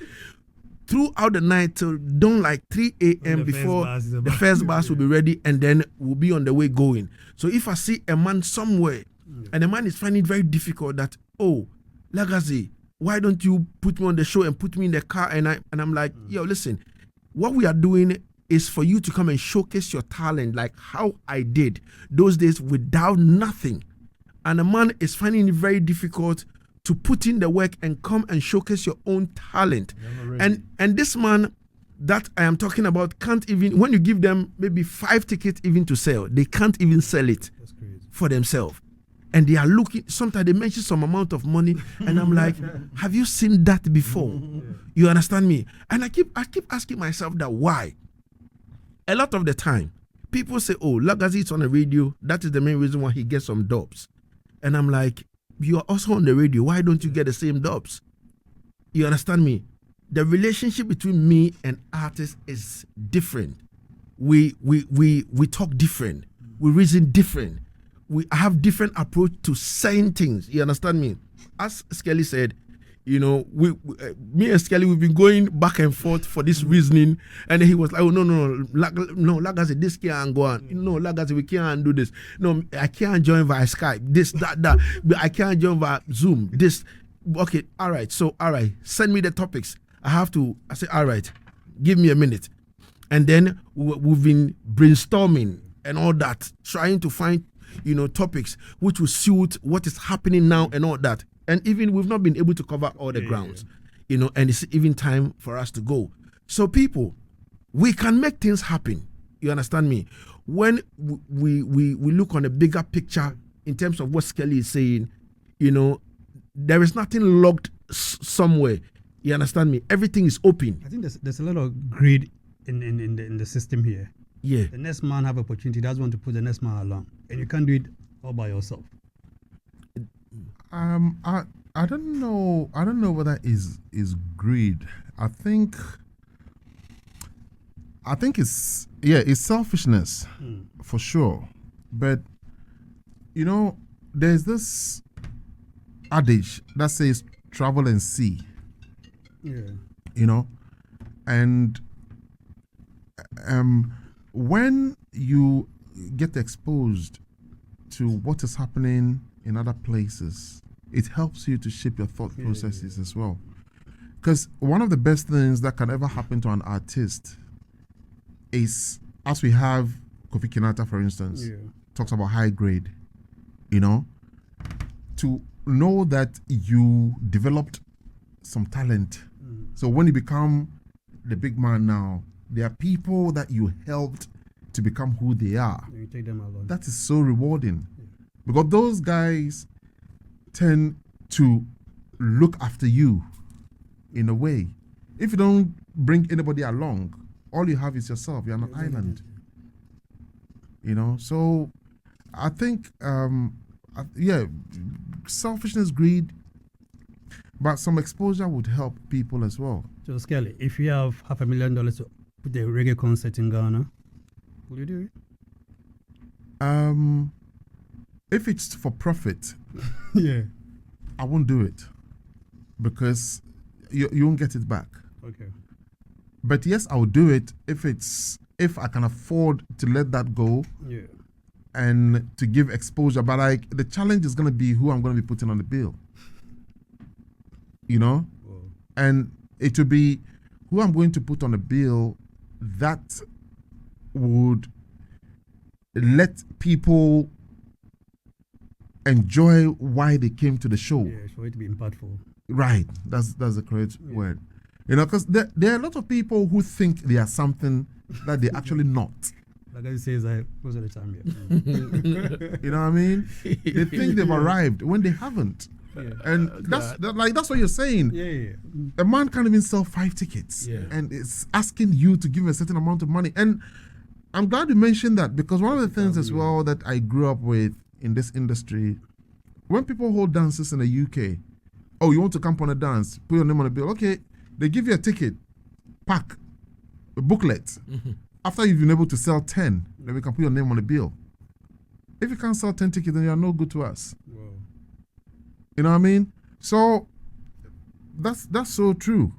Throughout the night till dawn, like 3 a.m. before the first bus will be ready, and then we'll be on the way going. So if I see a man somewhere and the man is finding it very difficult that, oh, Lagazee, why don't you put me on the show and put me in the car? And I'm like, yo, listen, what we are doing is for you to come and showcase your talent like how I did those days without nothing. And a man is finding it very difficult to put in the work and come and showcase your own talent. And this man that I am talking about can't even, when you give them maybe 5 tickets even to sell, they can't even sell it for themselves. and they are looking. Sometimes they mention some amount of money, and I'm like, have you seen that before? You understand me? And I keep asking myself that why. A lot of the time, people say, "Oh, Lagazee is on the radio. That is the main reason why he gets some dubs." And I'm like, you are also on the radio. Why don't you get the same dubs? You understand me? The relationship between me and artists is different. We talk different. We reason different. We have different approach to saying things. You understand me? As Skelly said, you know, me and Skelly, we've been going back and forth for this reasoning, and then he was like, "Oh no, Lagazee, this can't go on. No, Lagazee, we can't do this. No, I can't join via Skype. This, that. I can't join via Zoom. This, okay, all right. So, all right, send me the topics. I say, all right, give me a minute, and then we've been brainstorming and all that, trying to find, you know, topics which will suit what is happening now and all that." And even we've not been able to cover all the grounds, you know, and it's even time for us to go. So people, we can make things happen. You understand me? When we look on a bigger picture in terms of what Skelly is saying, you know, there is nothing locked somewhere. You understand me? Everything is open. I think there's a lot of greed in the system here. Yeah. The next man have opportunity, doesn't want to put the next man along, and you can't do it all by yourself. I don't know whether is greed. I think it's selfishness for sure. But you know, there's this adage that says travel and see. Yeah. You know, and when you get exposed to what is happening in other places, it helps you to shape your thought processes as well. Because one of the best things that can ever happen to an artist is, as we have Kofi Kinata, for instance, talks about high grade, you know, to know that you developed some talent. So when you become the big man now, there are people that you helped to become who they are. You take them along. That is so rewarding. Because those guys tend to look after you in a way. If you don't bring anybody along, all you have is yourself. You're on an island. You know, so I think, selfishness, greed, but some exposure would help people as well. So Skelly, if you have $500,000 to put a reggae concert in Ghana, will you do it? If it's for profit, Yeah. I won't do it because you won't get it back. Okay. But yes, I will do it if I can afford to let that go. Yeah. And to give exposure. But like the challenge is gonna be who I'm gonna be putting on the bill. You know? Whoa. And it will be who I'm going to put on the bill that would let people enjoy why they came to the show. Yeah, for it to be impactful. Right. That's the correct word. You know, because there are a lot of people who think they are something that they're actually not. Like I say, most of the time, yeah. You know what I mean? They think they've arrived when they haven't. Yeah. And that's what you're saying. Yeah. A man can't even sell 5 tickets. Yeah. And it's asking you to give a certain amount of money. And I'm glad you mentioned that, because one of the things as well that I grew up with in this industry, when people hold dances in the UK, oh, you want to come on a dance, put your name on a bill. Okay, they give you a ticket, pack, a booklet. Mm-hmm. After you've been able to sell 10, then we can put your name on the bill. If you can't sell 10 tickets, then you are no good to us. Wow. You know what I mean? So that's so true.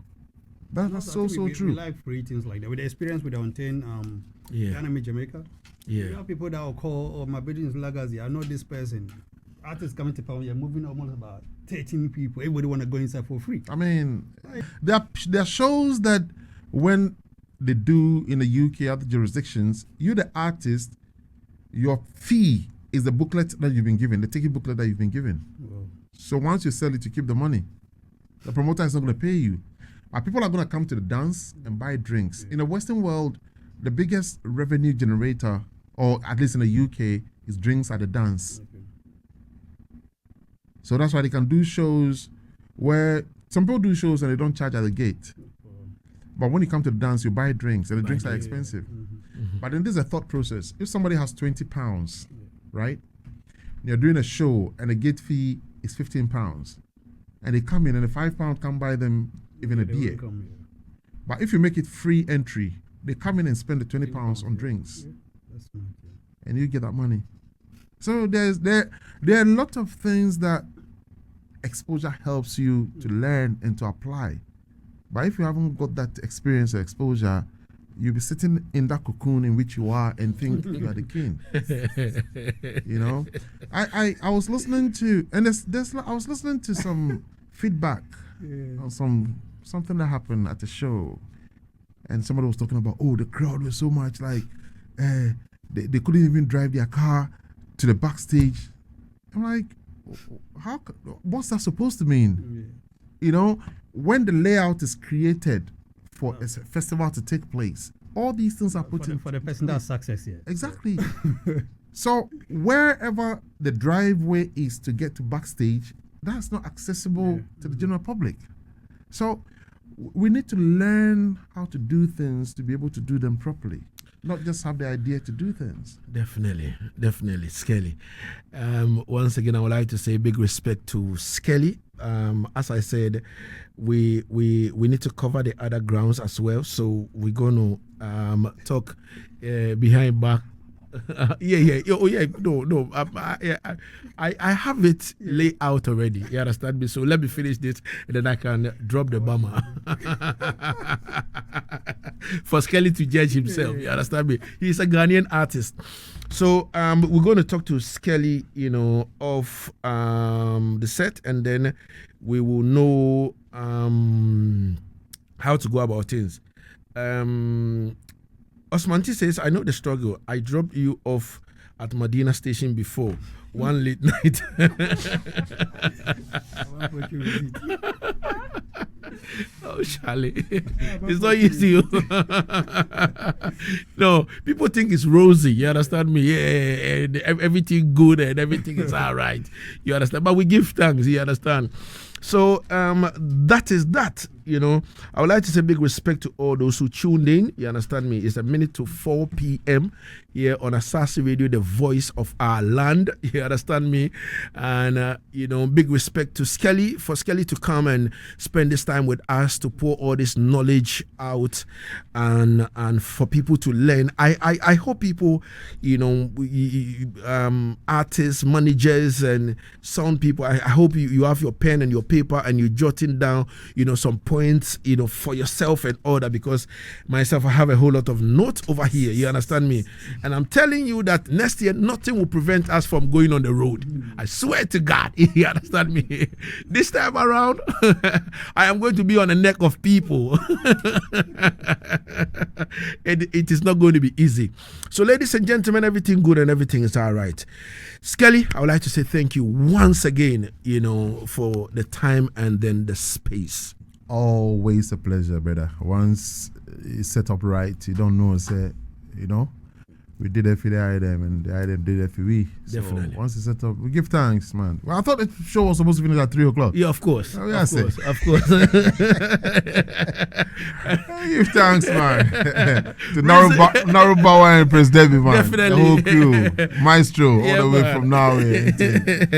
That's so we true. We like free things like that. With the experience with the Untain, Ghana, Jamaica, you have people that will call, oh, my building is Lagazee, I know this person. Artists coming to town, you're moving almost about 13 people. Everybody want to go inside for free. I mean, there are shows that when they do in the UK, other jurisdictions, you the artist, your fee is the booklet that you've been given, the ticket booklet that you've been given. Wow. So once you sell it, you keep the money. The promoter is not going to pay you. But people are going to come to the dance and buy drinks. In the Western world, the biggest revenue generator, or at least in the UK, is drinks at the dance. Okay. So that's why they can do shows where some people do shows and they don't charge at the gate. But when you come to the dance, you buy drinks, and the drinks are expensive. But then there's a thought process. If somebody has £20, right? You're doing a show and the gate fee is £15, and they come in and the £5 can buy them even a beer. But if you make it free entry, they come in and spend the £20 on drinks, and you get that money. So there are a lot of things that exposure helps you to learn and to apply. But if you haven't got that experience or exposure, you'll be sitting in that cocoon in which you are and think you are the king. You know, I was listening to, and I was listening to some feedback on something that happened at the show, and somebody was talking about, the crowd was so much like they couldn't even drive their car to the backstage. I'm like, what's that supposed to mean? You know, when the layout is created for a festival to take place, all these things are put in for the person that's success here. Exactly. So wherever the driveway is to get to backstage, that's not accessible to the general public. So we need to learn how to do things to be able to do them properly, not just have the idea to do things. Definitely, Skelly. Once again, I would like to say big respect to Skelly. As I said, we need to cover the other grounds as well. So we're going to talk behind back. No. I have it laid out already. You understand me? So let me finish this, and then I can drop the bomber for Skelly to judge himself. You understand me? He's a Ghanaian artist. So we're going to talk to Skelly, of the set, and then we will know how to go about things. Osmanti says, I know the struggle. I dropped you off at Medina Station before, one late night. Oh, Charlie. It's not easy. No, people think it's rosy. You understand me? Yeah, and everything good and everything is all right. You understand? But we give thanks. You understand? So that is that. I would like to say big respect to all those who tuned in. You understand me? It's a minute to 4 p.m. here on Asaase Radio, the voice of our land. You understand me? And, big respect to Skelly, for Skelly to come and spend this time with us to pour all this knowledge out and for people to learn. I hope people, artists, managers, and sound people, I hope you have your pen and your paper and you're jotting down, some points, for yourself and all that, because myself, I have a whole lot of notes over here. You understand me? And I'm telling you that next year, nothing will prevent us from going on the road. I swear to God. You understand me? This time around, I am going to be on the neck of people. It is not going to be easy. So, ladies and gentlemen, everything good and everything is all right. Skelly, I would like to say thank you once again, for the time and then the space. Always a pleasure, brother. Once it's set up right, you don't know, we did it for the item and the item did it for we. Definitely. So once it's set up, we give thanks, man. Well, I thought the show was supposed to finish at 3 o'clock. Yeah, of course. Oh, yeah, of course. Give thanks, man. To Narubawa and Prince Debbie, man. Definitely. The whole crew. Maestro, all the way from Norway.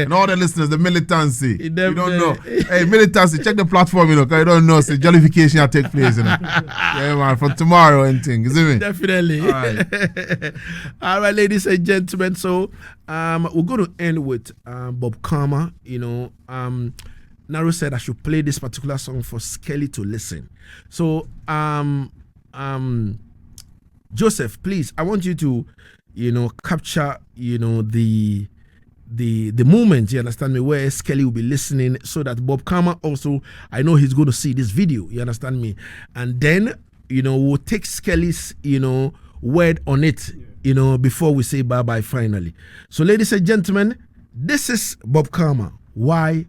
And all the listeners, the militancy. You don't know. Hey, militancy, check the platform, because you don't know, jollification will take place, Yeah, man, from tomorrow and things, isn't it? Definitely. All right. All right, ladies and gentlemen. So we're going to end with Bob Karma. Naro said I should play this particular song for Skelly to listen. So Joseph, please, I want you to capture the moment, you understand me, where Skelly will be listening, so that Bob Karma also, I know he's going to see this video, you understand me, and then we'll take Skelly's word on it, before we say bye-bye finally. So, ladies and gentlemen, this is Bob Karma. Why?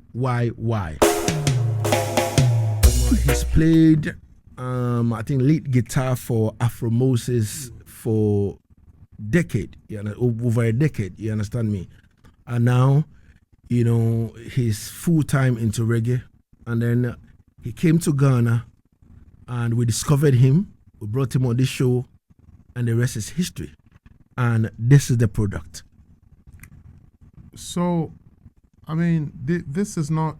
He's played, I think, lead guitar for Afro Moses for over a decade, you understand me? And now he's full time into reggae, and then he came to Ghana, and we discovered him. We brought him on this show, and the rest is history. And this is the product. So, I mean, this is not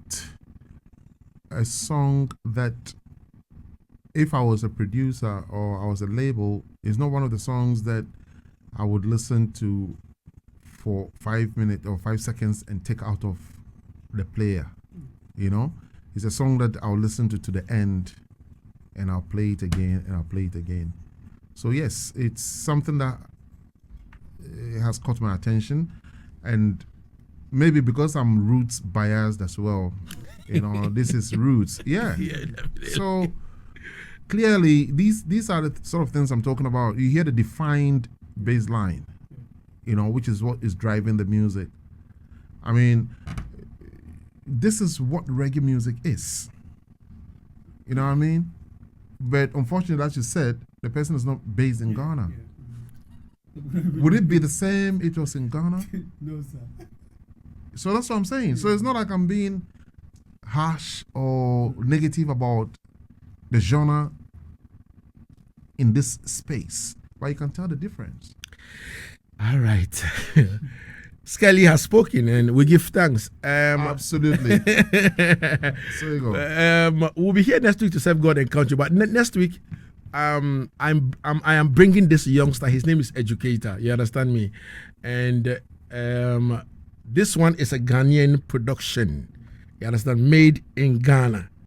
a song that, if I was a producer or I was a label, is not one of the songs that I would listen to for 5 minutes or 5 seconds and take out of the player. It's a song that I'll listen to the end, and I'll play it again and I'll play it again. So yes, it's something that has caught my attention, and maybe because I'm roots biased as well. This is roots. Yeah. So clearly, these are the sort of things I'm talking about. You hear the defined bass line, which is what is driving the music. I mean, this is what reggae music is. You know what I mean? But unfortunately, as you said, the person is not based in Ghana. Would it be the same if it was in Ghana? No, sir. So that's what I'm saying. So it's not like I'm being harsh or negative about the genre in this space, but you can tell the difference. All right. Skelly has spoken, and we give thanks. Absolutely. So you go. We'll be here next week to serve God and country, but next week, I am bringing this youngster. His name is Educator. You understand me? And this one is a Ghanaian production. You understand? Made in Ghana.